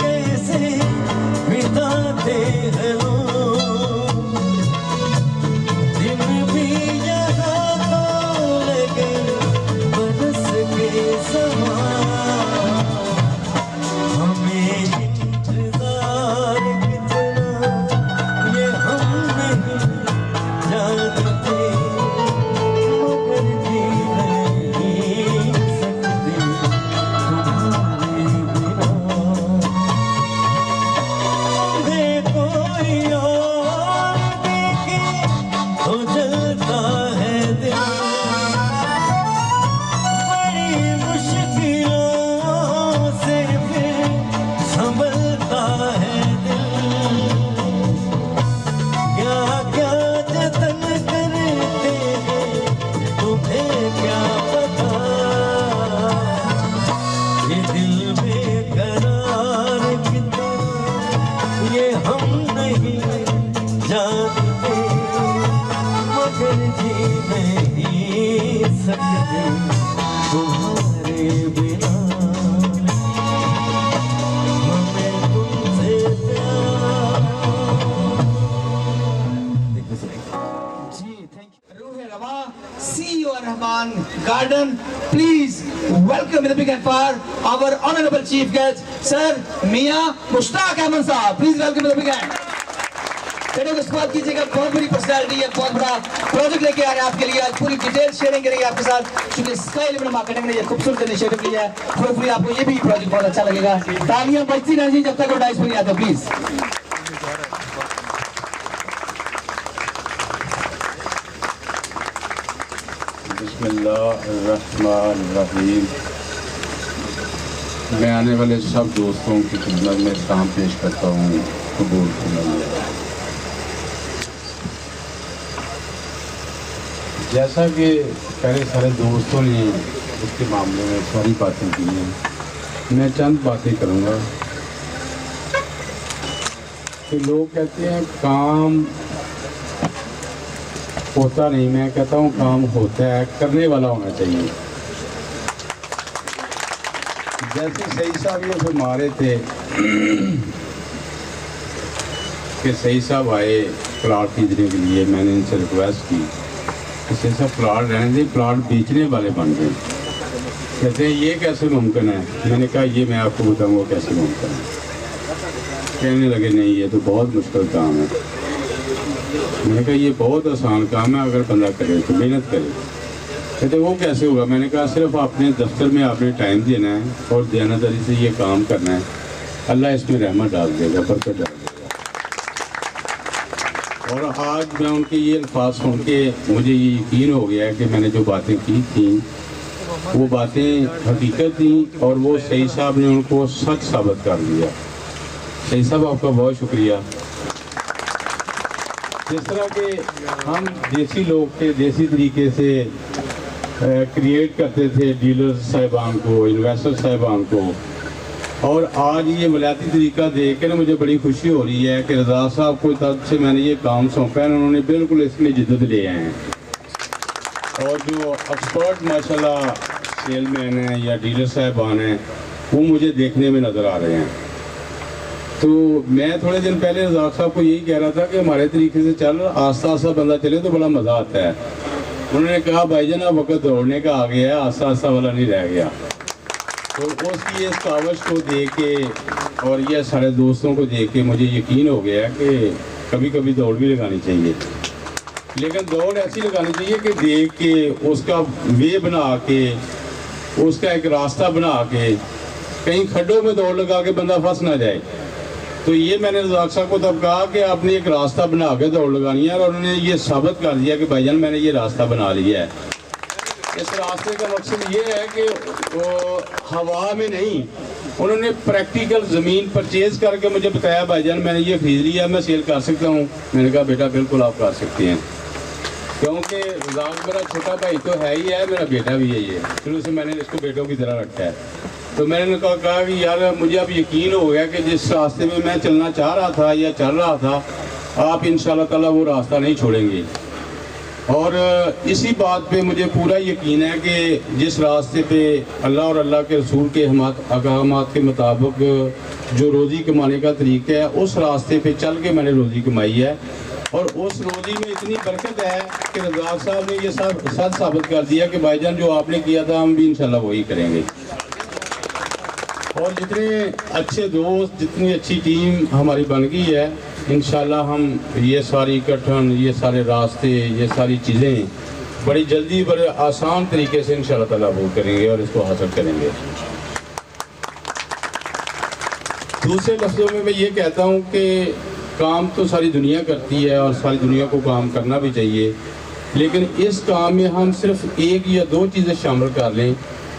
कैसे बिताते हैं लोग। दिन भी यहाँ तो लगे बरस के समान, हमें इंतजार कितना ये हम नहीं जानते, मगर जी नहीं सकते तुम्हारे बिना। तुम्हें कोई और देखे तो जलता है दिल, बड़ी मुश्किलों से फिर संभलता है दिल। क्या क्या जतन करते हैं तुम्हें क्या पता, ये दिल बेकरार कितना ये हम नहीं जानते, मगर जी नहीं सकते तुम्हारे बिना। हमें तुमसे प्यार। Ruhe Rawa, CEO Rahman Garden, please welcome with a big hand for our honorable chief guest, Sir Mia Mushtaq Ahmed Saab. Please welcome with a big hand. चलिए इस्तेमाल कीजिएगा, बहुत बड़ी पर्सनैलिटी है, बहुत बड़ा प्रोजेक्ट लेके आ रहे हैं आपके लिए, आज पूरी डिटेल शेयरिंग करेंगे आपके साथ, क्योंकि स्काई लिमिट मार्केटिंग ने ये खूबसूरत इनिशिएटिव लिया है। होपफुली आपको ये भी प्रोजेक्ट बहुत अच्छा लगेगा। तालियां बजती रहेंगी जब तक वो डाइस पर नहीं आता, प्लीज। बिस्मिल्लाहिर्रहमानिर्रहीम। मैं आने वाले सब दोस्तों की खिदमत में सलाम पेश करता हूँ, कबूल फरमाइए। जैसा कि पहले सारे दोस्तों ने उसके मामले में सारी बातें की हैं, मैं चंद बातें करूँगा कि लोग कहते हैं काम होता नहीं, मैं कहता हूँ काम होता है, करने वाला होना चाहिए। जैसे सही साहब ये फरमा रहे थे कि सही साहब आए प्लाट खरीदने के लिए, मैंने इनसे रिक्वेस्ट की कि सही साहब प्लाट रहने दें, प्लाट बेचने वाले बन गए। कहते हैं ये कैसे मुमकिन है, मैंने कहा ये मैं आपको बताऊँगा कैसे मुमकिन है। कहने लगे नहीं ये तो बहुत मुश्किल काम है। मैंने कहा ये बहुत आसान काम है, अगर बंदा करे तो मेहनत करे। कहते वो कैसे होगा, मैंने कहा सिर्फ अपने दफ्तर में आपने टाइम देना है और दयानतदारी से ये काम करना है, अल्लाह इसमें रहमत डाल देगा, बरकत डाल देगा। और आज मैं उनके ये अल्फाज सुन के मुझे ये यकीन हो गया है कि मैंने जो बातें की थी वो बातें हकीकत थी और वो सही साहब ने उनको सच साबित कर दिया। सही साहब आपका बहुत शुक्रिया। जिस तरह के हम देसी लोग थे, देसी तरीके से क्रिएट करते थे डीलर साहिबान को, इन्वेस्टर साहिबान को, और आज ये वलायती तरीका देख कर मुझे बड़ी खुशी हो रही है कि रज़ा साहब को तब से मैंने ये काम सौंपा है, उन्होंने बिल्कुल इसमें जिद्दत ले आए हैं। और जो एक्सपर्ट माशाल्लाह सेलमैन हैं या डीलर साहिबान हैं वो मुझे देखने में नज़र आ रहे हैं। तो मैं थोड़े दिन पहले रज़ा साहब को यही कह रहा था कि हमारे तरीके से चल, आस्ता आस्ता बंदा चले तो बड़ा मज़ा आता है। उन्होंने कहा भाईजान अब वक्त दौड़ने का आ गया है, आस्ता आस्ता वाला नहीं रह गया। तो उसकी इस कावश को देख के और ये सारे दोस्तों को देख के मुझे यकीन हो गया कि कभी कभी दौड़ भी लगानी चाहिए, लेकिन दौड़ ऐसी लगानी चाहिए कि देख के उसका वे बना के, उसका एक रास्ता बना के, कहीं खड्डों में दौड़ लगा के बंदा फंस ना जाए। तो ये मैंने रज़ाक साहब को तब कहा कि आपने एक रास्ता बना के दौड़ लगानी है, और उन्होंने ये साबित कर दिया कि भाईजान मैंने ये रास्ता बना लिया है। इस रास्ते का मकसद ये है कि वो हवा में नहीं, उन्होंने प्रैक्टिकल ज़मीन परचेज़ करके मुझे बताया भाईजान मैंने ये खरीद लिया, मैं सेल कर सकता हूँ। मैंने कहा बेटा बिल्कुल आप कर सकते हैं, क्योंकि रज़ाक मेरा छोटा भाई तो है ही है, मेरा बेटा भी है ये, शुरू से मैंने इसको बेटों की तरह रखा है। तो मैंने कहा कि यार मुझे अब यकीन हो गया कि जिस रास्ते में मैं चलना चाह रहा था या चल रहा था, आप इंशाल्लाह ताला वो रास्ता नहीं छोड़ेंगे। और इसी बात पे मुझे पूरा यकीन है कि जिस रास्ते पे अल्लाह और अल्लाह के रसूल के अहकामात के मुताबिक जो रोज़ी कमाने का तरीका है, उस रास्ते पे चल के मैंने रोज़ी कमाई है। और उस रोज़ी में इतनी बरकत है कि रज़ाक साहब ने ये सच साबित कर दिया कि भाईजान जो आपने किया था हम भी इंशाल्लाह वही करेंगे। और जितने अच्छे दोस्त, जितनी अच्छी टीम हमारी बन गई है, इंशाल्लाह हम ये सारी गठन, ये सारे रास्ते, ये सारी चीज़ें बड़ी जल्दी, बड़े आसान तरीके से इंशाल्लाह ताला वो करेंगे और इसको हासिल करेंगे। दूसरे लफ्ज़ों में मैं ये कहता हूँ कि काम तो सारी दुनिया करती है और सारी दुनिया को काम करना भी चाहिए, लेकिन इस काम में हम सिर्फ एक या दो चीज़ें शामिल कर लें।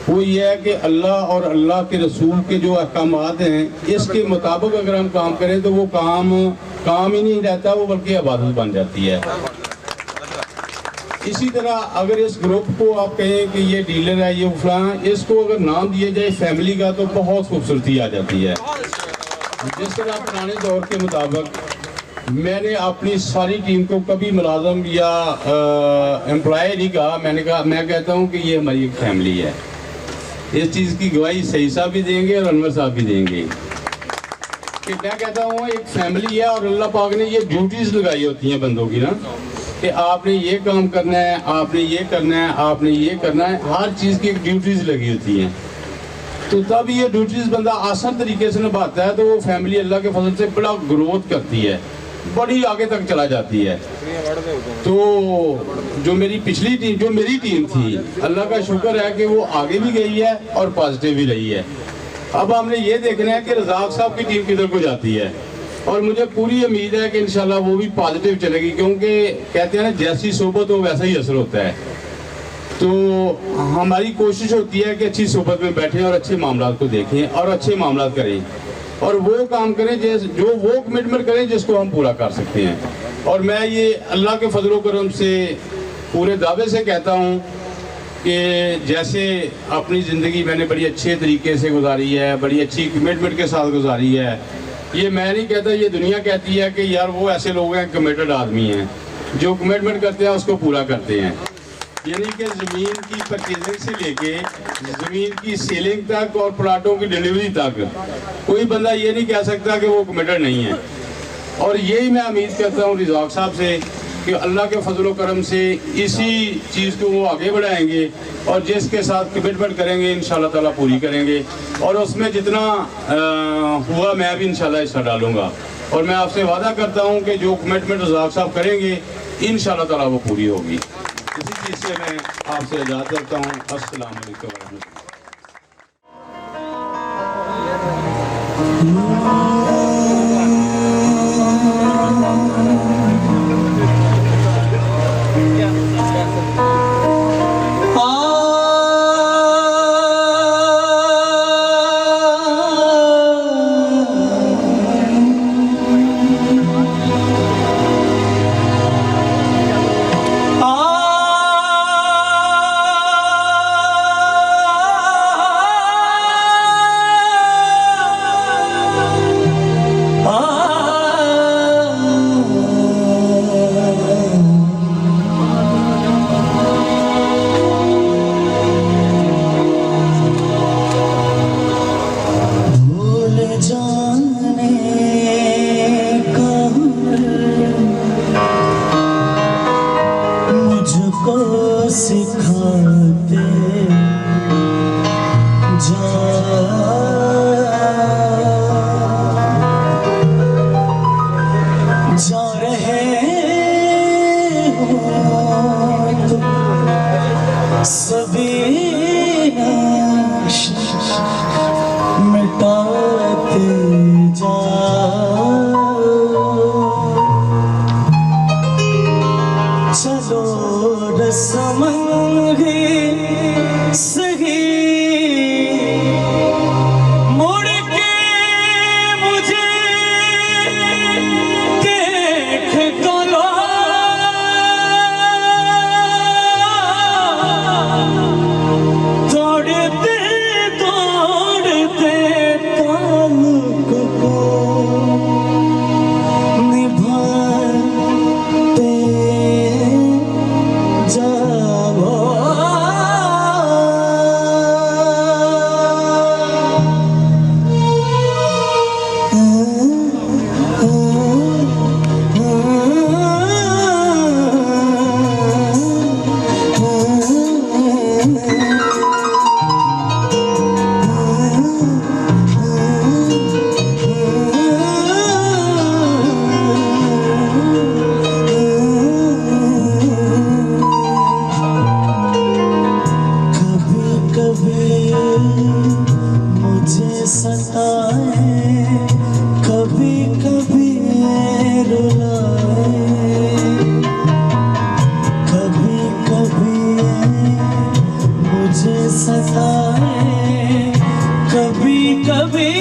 वो ये है कि अल्लाह और अल्लाह के रसूल के जो अहकामात हैं, इसके मुताबिक अगर हम काम करें तो वो काम ही नहीं रहता, वो बल्कि इबादत बन जाती है। इसी तरह अगर इस ग्रुप को आप कहें कि ये डीलर है, ये फलां, इसको अगर नाम दिया जाए फैमिली का तो बहुत खूबसूरती आ जाती है। जिस तरह पुराने दौर के मुताबिक मैंने अपनी सारी टीम को कभी मुलाजम या एम्प्लॉय नहीं कहा, मैं कहता हूँ कि ये हमारी एक फैमिली है। इस चीज़ की गवाही सही साहब भी देंगे और अनवर साहब भी देंगे कि मैं कहता हूँ एक फैमिली है। और अल्लाह पाक ने ये ड्यूटीज़ लगाई होती हैं बंदों की ना, कि आपने ये काम करना है, आपने ये करना है, आपने ये करना है, हर चीज़ की एक ड्यूटीज़ लगी होती हैं। तो तब ये ड्यूटीज़ बंदा आसान तरीके से निभाता है तो वो फैमिली अल्लाह के फजल से बड़ा ग्रोथ करती है, बड़ी आगे तक चला जाती है। तो जो मेरी पिछली टीम, जो मेरी टीम थी, अल्लाह का शुक्र है कि वो आगे भी गई है और पॉजिटिव भी रही है। अब हमने ये देखना है कि रज़ाक साहब की टीम किधर को जाती है, और मुझे पूरी उम्मीद है कि इंशाल्लाह वो भी पॉजिटिव चलेगी, क्योंकि कहते हैं ना जैसी सोबत हो वैसा ही असर होता है। तो हमारी कोशिश होती है कि अच्छी सोबत में बैठें और अच्छे मामला को देखें और अच्छे मामला करें और वो काम करें जो वो कमिटमेंट करें जिसको हम पूरा कर सकते हैं। और मैं ये अल्लाह के फजल करम से पूरे दावे से कहता हूँ कि जैसे अपनी ज़िंदगी मैंने बड़ी अच्छे तरीके से गुजारी है, बड़ी अच्छी कमिटमेंट के साथ गुजारी है। ये मैं नहीं कहता, ये दुनिया कहती है कि यार वो ऐसे लोग हैं, कमिटेड आदमी हैं, जो कमिटमेंट करते हैं उसको पूरा करते हैं। यानी कि ज़मीन की परचेजिंग से लेके ज़मीन की सेलिंग तक और प्लाटों की डिलीवरी तक कोई बंदा ये नहीं कह सकता कि वो कमिटेड नहीं है। और यही मैं उम्मीद करता हूँ रज़ाक साहब से कि अल्लाह के फजल करम से इसी चीज़ को वो आगे बढ़ाएंगे और जिसके साथ कमिटमेंट करेंगे इंशाल्लाह ताला पूरी करेंगे। और उसमें जितना हुआ मैं भी इंशाल्लाह हिस्सा डालूँगा। और मैं आपसे वादा करता हूँ कि जो कमिटमेंट रज़ाक साहब करेंगे इंशाल्लाह ताला वो पूरी होगी। इसी चीज़ से मैं आपसे इजाज़त करता हूँ। अस्सलाम वालेकुम वरहमतुल्लाह। आ जा रहे हो तुम सभी नक्श मिटाते जाओ, चलो रस्मन ही सही मुड़ के मुझे देख तो लो, दौड़ते दौड़ते ताल्लुक को निभाते जाओ। कभी कभी मुझे सताए, कभी कभी रुलाए, कभी कभी मुझे सताए, कभी कभी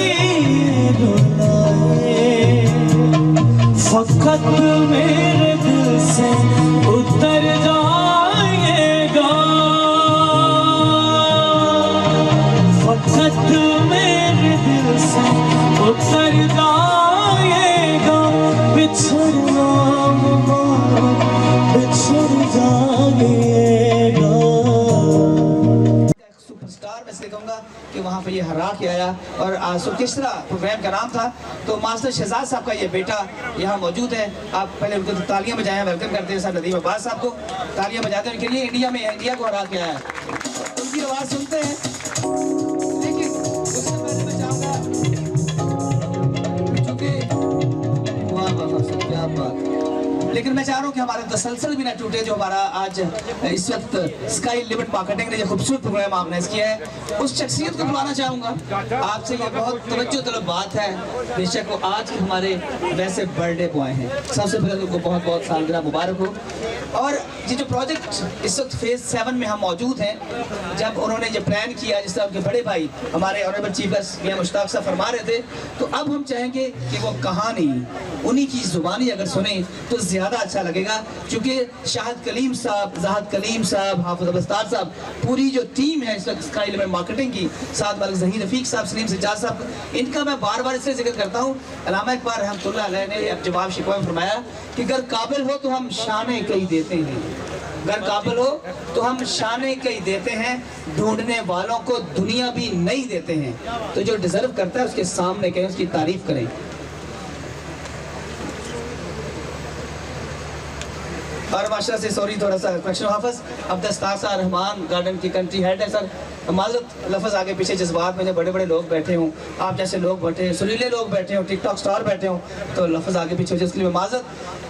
रुलाए, फकत मेरे दिल से उतर जाएगा, फकत मेरे दिल से उतर जाएगा, बिछड़ना मुबारक बिछड़ जाएगा। सुपरस्टार मैं इसलिए कहूँगा कि वहाँ पे ये हरा के आया और ऑर्केस्ट्रा प्रोग्राम का नाम था। तो मास्टर शहजाद साहब का ये बेटा यहाँ मौजूद है। आप पहले उनको तालियां बजाएं, वेलकम करते हैं सर नदीम अब्बास साहब को। तालियां बजाते हैं उनके लिए, इंडिया को हरा के आया है। उनकी आवाज़ सुनते हैं, लेकिन उससे पहले मैं चाहूँगा चूँकि वाह वाह वाह क्या बात, लेकिन मैं चाह रहा हूँ कि हमारा तसलसल भी ना टूटे जो हमारा आज इस वक्त स्काई लिमिट मार्केटिंग ने जो खूबसूरत प्रोग्राम ऑर्गेनाइज किया है, उस शख्सियत को बुलाना चाहूँगा। आपसे ये बहुत तवज्जो तलब बात है, बेशक वो आज के हमारे वैसे बर्थडे बॉय हैं। सबसे पहले उनको बहुत बहुत सालगिरह मुबारक हो। और ये जो प्रोजेक्ट इस वक्त फेज 7 में हम मौजूद हैं, जब उन्होंने ये प्लान किया, जिस तरह उनके बड़े भाई हमारे ऑनरेबल चीफ गेस्ट मियां मुश्ताक साहब फरमा रहे थे, तो अब हम चाहेंगे कि वो कहानी उन्हीं की जुबानी अगर सुने तो ज़्यादा अच्छा लगेगा। क्योंकि शाहिद कलीम साहब, जाहिद कलीम साहब, हाफिज अब्बास साहब, पूरी जो टीम है इस वक्त स्काई लिमिट मार्केटिंग की, साथ मलिक ज़हीर रफ़ीक साहब, सलीम सज्जाद साहब, इनका मैं बार बार इसलिए जिक्र करता हूँ। अल्लामा इकबाल रहमतुल्लाह अलैह ने अब जवाब शिकवा में फरमाया कि अगर काबिल हो तो हम शाने कई देते हैं, अगर काबिल हो तो हम शाने कई देते हैं, ढूंढने वालों को दुनिया भी नहीं देते हैं। तो जो डिजर्व करता है उसके सामने कहें, उसकी तारीफ करें। और माशा से सॉरी थोड़ा सा क्वेश्चन हाफिज अब्दुस्तासा रहमान गार्डन की कंट्री हेड है सर, माजरत लफ्ज़ आगे पीछे जज्बात में जो बड़े बड़े लोग बैठे हों, आप जैसे लोग बैठे हैं, सुरीले लोग बैठे हों, टिकटॉक स्टार बैठे हों, तो लफ्ज़ आगे पीछे हो जाए, उसके लिए माजरत।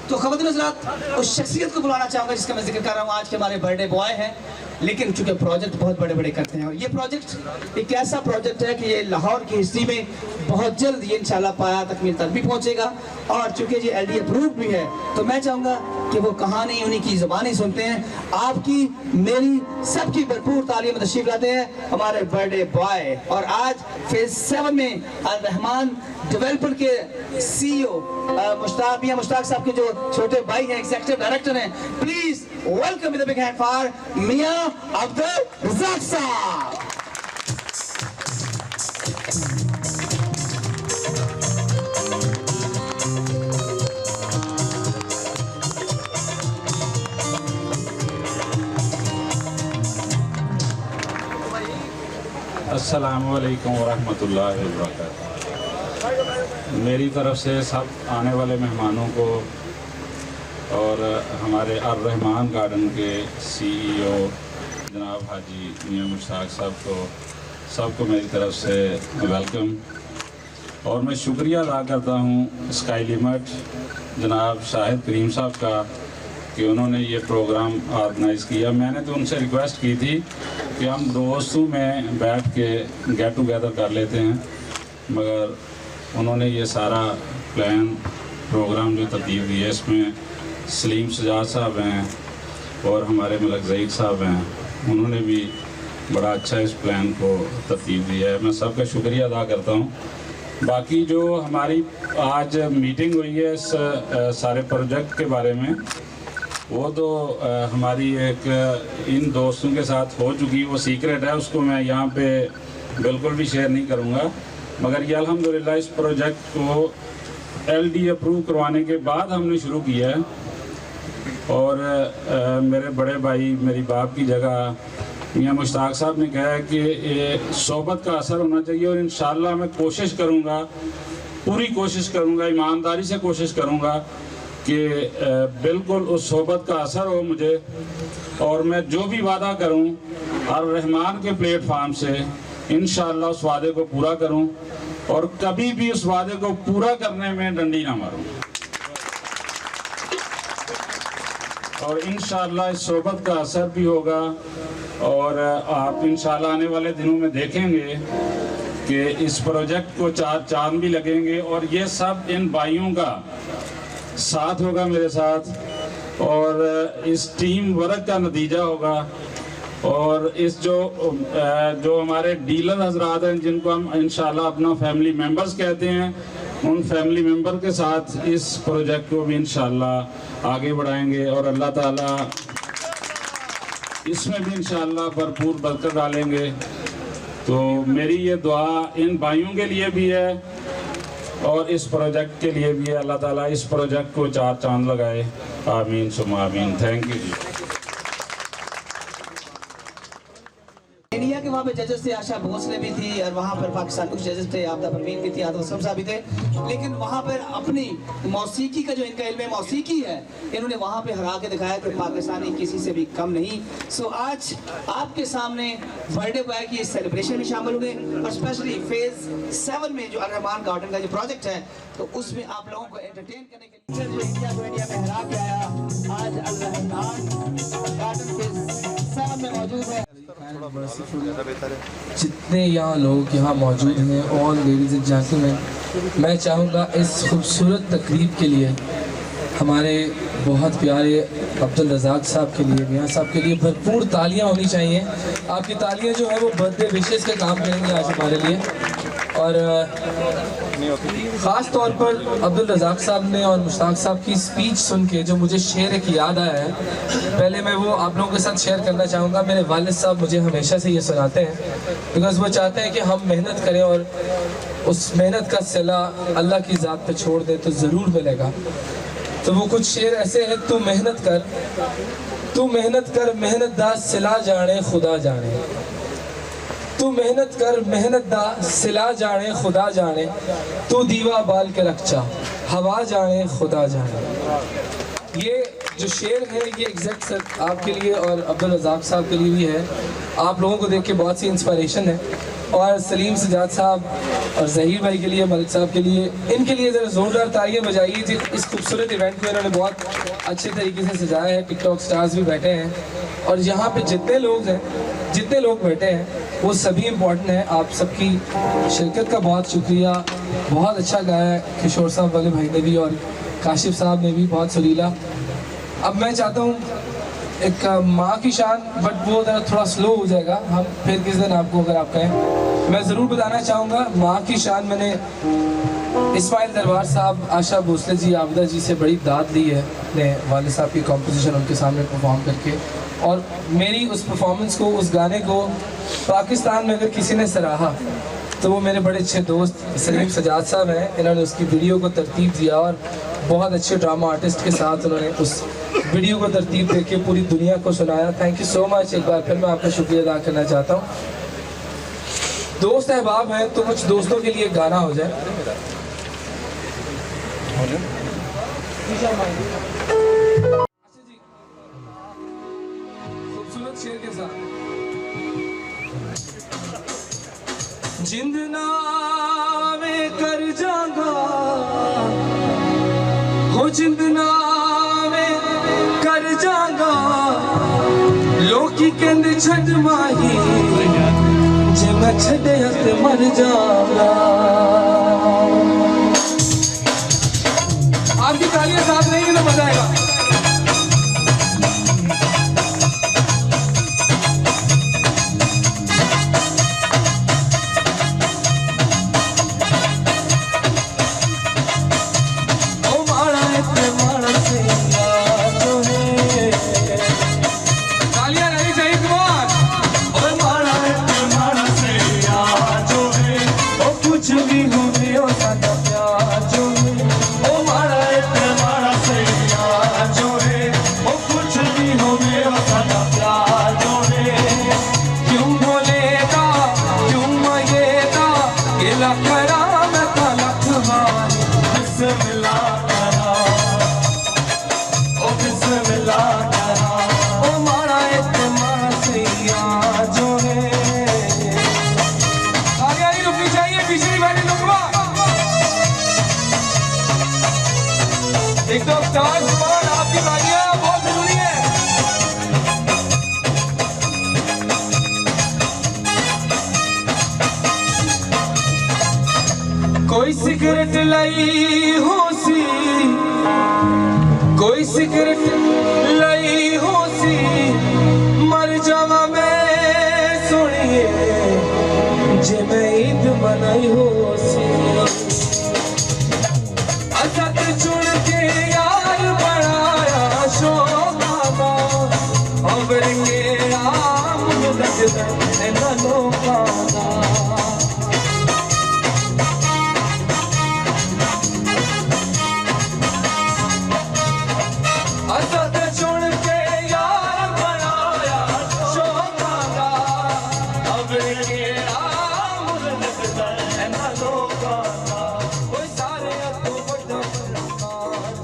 तो ख़वातीन हज़रात, उस शख्सियत को बुलाना चाहूँगा जिसका मैं जिक्र कर रहा हूँ। आज के हमारे बर्थडे बॉय हैं, लेकिन चूँकि प्रोजेक्ट बहुत बड़े बड़े करते हैं, और ये प्रोजेक्ट एक ऐसा प्रोजेक्ट है कि ये लाहौर की हिस्ट्री में बहुत जल्द ये इंशाल्लाह पाया तकमील तक भी पहुँचेगा। और चूँकि ये LD अप्रूव्ड भी है, तो मैं चाहूँगा कि वो कहानी उन्हीं की ज़ुबानी सुनते हैं। आपकी मेरी सबकी भरपूर तालीम तशरीफ लाते हैं हमारे बर्थडे बॉय। और आज फेज 7 में अल-रहमान डेवलपर के CEO मियां मुश्ताक साहब के जो छोटे भाई हैं, एग्जीक्यूटिव डायरेक्टर हैं, please welcome with a big hand for मियां अब्दुल रज़ाक साहब। अस्सलामुअलैकुम वरहमतुल्लाहि वबरकातुहू। मेरी तरफ से सब आने वाले मेहमानों को और हमारे अर-रहमान गार्डन के CEO जनाब हाजी मियां मुश्ताक साहब को सबको मेरी तरफ से वेलकम। और मैं शुक्रिया अदा करता हूँ स्काई लिमिट जनाब शाहिद करीम साहब का कि उन्होंने ये प्रोग्राम ऑर्गेनाइज़ किया। मैंने तो उनसे रिक्वेस्ट की थी कि हम दोस्तों में बैठ के गेट टुगेदर कर लेते हैं, मगर उन्होंने ये सारा प्लान प्रोग्राम जो तरतीब दी है, इसमें सलीम सजाद साहब हैं और हमारे मलक ज़ईद साहब हैं, उन्होंने भी बड़ा अच्छा इस प्लान को तरतीब दिया है। मैं सबका शुक्रिया अदा करता हूँ। बाकी जो हमारी आज मीटिंग हुई है इस सारे प्रोजेक्ट के बारे में, वो तो हमारी एक इन दोस्तों के साथ हो चुकी, वो सीक्रेट है, उसको मैं यहाँ पे बिल्कुल भी शेयर नहीं करूँगा। मगर ये अल्हम्दुलिल्लाह इस प्रोजेक्ट को LD अप्रूव करवाने के बाद हमने शुरू किया है। और मेरे बड़े भाई मेरी बाप की जगह मियां मुश्ताक साहब ने कहा है कि ये सोबत का असर होना चाहिए, और इंशाअल्लाह मैं कोशिश करूँगा, पूरी कोशिश करूँगा, ईमानदारी से कोशिश करूँगा कि बिल्कुल उस सोबत का असर हो मुझे, और मैं जो भी वादा करूँ और रहमान के प्लेटफार्म से इंशाअल्लाह उस वादे को पूरा करूँ, और कभी भी उस वादे को पूरा करने में डंडी ना मारूँ। और इंशाअल्लाह इस सोबत का असर भी होगा, और आप इंशाअल्लाह आने वाले दिनों में देखेंगे कि इस प्रोजेक्ट को 4 चांद भी लगेंगे, और ये सब इन भाइयों का साथ होगा मेरे साथ, और इस टीम वर्क का नतीजा होगा। और इस जो हमारे डीलर हजरात हैं, जिनको हम इंशाअल्लाह अपना फैमिली मेंबर्स कहते हैं, उन फैमिली मेंबर के साथ इस प्रोजेक्ट को भी इंशाअल्लाह आगे बढ़ाएंगे, और अल्लाह ताला इसमें भी इंशाअल्लाह भरपूर बरकत डालेंगे। तो मेरी ये दुआ इन भाइयों के लिए भी है और इस प्रोजेक्ट के लिए भी है, अल्लाह ताला इस प्रोजेक्ट को 4 चांद लगाए। आमीन सुमा आमीन। Thank you. इंडिया के वहाँ पे जजेस थे, आशा भोसले भी थी, और वहाँ पर पाकिस्तान कुछ जजेस थे, आपदा परवीन भी थी, आदम असलम साहब भी थे। लेकिन वहाँ पर अपनी मौसीकी का जो इनका इल्म मौसीकी है, इन्होंने वहाँ पे हरा के दिखाया कि पाकिस्तानी किसी से भी कम नहीं। सो आज आपके सामने बर्थडे बॉय की सेलिब्रेशन में शामिल हुए, और स्पेशली फेज 7 में जो अल-रहमान गार्डन का जो प्रोजेक्ट है, तो उसमें आप लोगों को एंटरटेन करने के लिए जो इंडिया को इंडिया में हरा के आया, आज अल-रहमान गार्डन फेज 7 में मौजूद है। जितने यहाँ लोग यहाँ मौजूद हैं, ऑल लेडीज़ एंड जेंटलमैन, मैं चाहूँगा इस खूबसूरत तकरीब के लिए हमारे बहुत प्यारे अब्दुल रज़ाक साहब के लिए, मियाँ साहब के लिए भरपूर तालियाँ होनी चाहिए। आपकी तालियाँ जो है वो बर्थडे विशेज़ का काम करेंगे आज हमारे लिए। और ख़ास तौर पर अब्दुल रज़ाक साहब ने और मुश्ताक साहब की स्पीच सुन के जो मुझे शेर एक याद आया है, पहले मैं वो आप लोगों के साथ शेयर करना चाहूँगा। मेरे वालिद साहब मुझे हमेशा से ये सुनाते हैं, बिकॉज़ वो चाहते हैं कि हम मेहनत करें और उस मेहनत का सिला अल्लाह की ज़ात पे छोड़ दे तो ज़रूर मिलेगा। तो वो कुछ शेर ऐसे हैं, तू मेहनत कर मेहनत दा सिला जाने खुदा जाने, तू मेहनत कर मेहनत दा सिला जाने खुदा जाने, तू दीवा बाल के रखचा हवा जाने खुदा जाने। ये जो शेर है ये एग्जैक्ट सर आपके लिए और अब्दुल रज़ाक साहब के लिए भी है। आप लोगों को देख के बहुत सी इंस्पिरेशन है, और सलीम सजाद साहब और ज़हीर भाई के लिए, मलिक साहब के लिए, इनके लिए ज़रा ज़ोरदार तालियां बजाइए जी। इस खूबसूरत इवेंट को इन्होंने बहुत अच्छे तरीके से सजाया है। टिकटॉक स्टार्स भी बैठे हैं, और यहाँ पे जितने लोग बैठे हैं वो सभी इम्पोर्टेंट हैं। आप सबकी शिरकत का बहुत शुक्रिया। बहुत अच्छा गाया है किशोर साहब वाले भाई ने भी, और काशिफ साहब ने भी बहुत सुरीला। अब मैं चाहता हूँ एक माँ की शान, बट वो थोड़ा स्लो हो जाएगा, हम फिर किस दिन आपको अगर आप कहें। मैं ज़रूर बताना चाहूँगा माँ की शान मैंने इस्माइल दरबार साहब, आशा भोसले जी, आबदा जी से बड़ी दाद ली है अपने वालिद साहब की कॉम्पोजिशन उनके सामने परफॉर्म करके। और मेरी उस परफॉर्मेंस को, उस गाने को पाकिस्तान में अगर किसी ने सराहा तो वो मेरे बड़े अच्छे दोस्त सलीम सजाद साहब हैं। इन्होंने उसकी वीडियो को तरतीब दिया, और बहुत अच्छे ड्रामा आर्टिस्ट के साथ उन्होंने उस वीडियो को तरतीब दे के पूरी दुनिया को सुनाया। Thank you so much. एक बार फिर मैं आपका शुक्रिया अदा करना चाहता हूँ। दोस्त अहबाब हैं तो कुछ दोस्तों के लिए गाना हो जाए। खूबसूरत शेर के साथ जिंद नावे कर जागा हो जिंद नावे कर जागा लोकी कहंदे छड़ माही जे मैं छड़े ते मर जागा। आपकी तालियां साथ नहीं तो मजा आएगा। आपकी तालियां बहुत जरूरी है। कोई सिगरेट लाई हो सी कोई सिगरेट लाई हो सी मर जावा मैं सोनिए जे मैं ईद मनाई हो सी असद चुन के यार बनाया शोका अबर के आम लगदा एना लोका असद चुन के यार बनाया शोका अबर के आम लगदा एना लोका कोई सारे तो बड़ा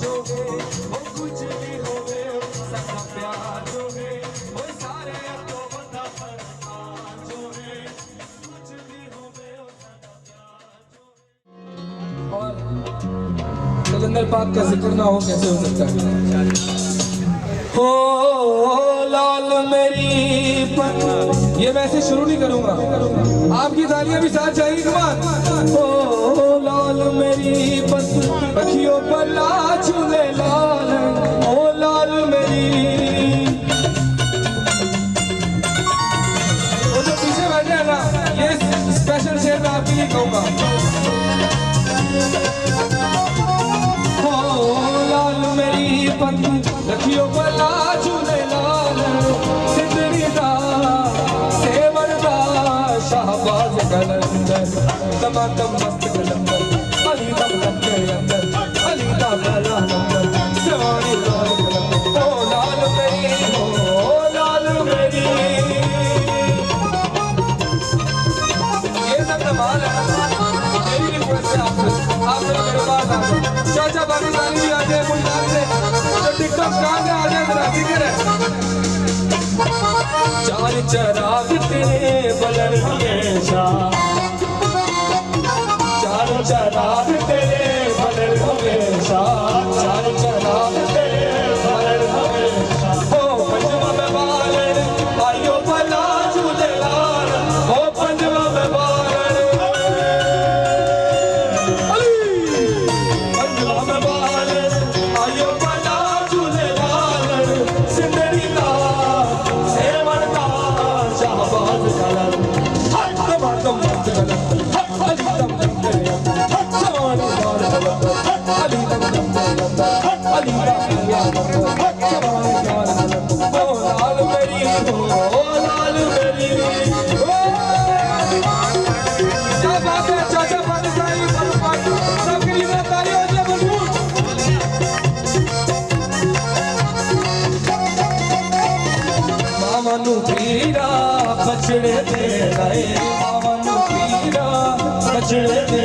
जो है वो कुछ भी होवे सबका प्यार जो है कोई सारे तो बड़ा जो है कुछ भी होवे सबका प्यार और कलंदर पाक का जिक्र ना हो कैसे हो सकता है। हो लाल मेरी पन ये मैं ऐसे शुरू नहीं करूंगा, आपकी तालियां भी साथ चाहिए। कमान हो लाल मेरी पन अखियों पर लाचुले लाल ओ लाल मेरी वो जो पीछे बैठे हैं ना ये स्पेशल शेर मैं आपके लिए कहूंगा। हो लाल मेरी पन अखियों पर लाचुले लाल सिंदरी दा सेवर दा शाहबाज कलंदर तमाम मस्त कलंदर अली दम दम के अंदर अली दा भला नंबर सवारी लाल कलंदर ओ लाल मेरी ये सब कमाल है। मेरी रिक्वेस्ट है आप लोग मेरे पास आ जाओ। चाचा पाकिस्तानी भी आते हैं मुल्तान से जो टिकटॉक काम में आ जाए जरा जिक्र है। चार चराग तेरे बलर हमेशा चार चराग तेरे बलर हमेशा चार चराग तेरे बलर हमेशा हो पंजवा में बालन आयो भला झूले लाल हो पंजवा में बालन पंजवा में बालन आयो भला झूले लाल सिंदरी दा सेवन दा शाहबाज कलम तमाम मस्त कलम अली दम दम करे सवारी लाल कलम अली दम दम करे अली दा पिया सवारी लाल कलम ओ लाल मेरी ओ लाल मेरी क्या बात है चाचा पाकिस्तानी सबके लिए ताली हो जाए मजबूत। मामा नू पीरा बछड़े दे गए मामा नू पीरा बछड़े दे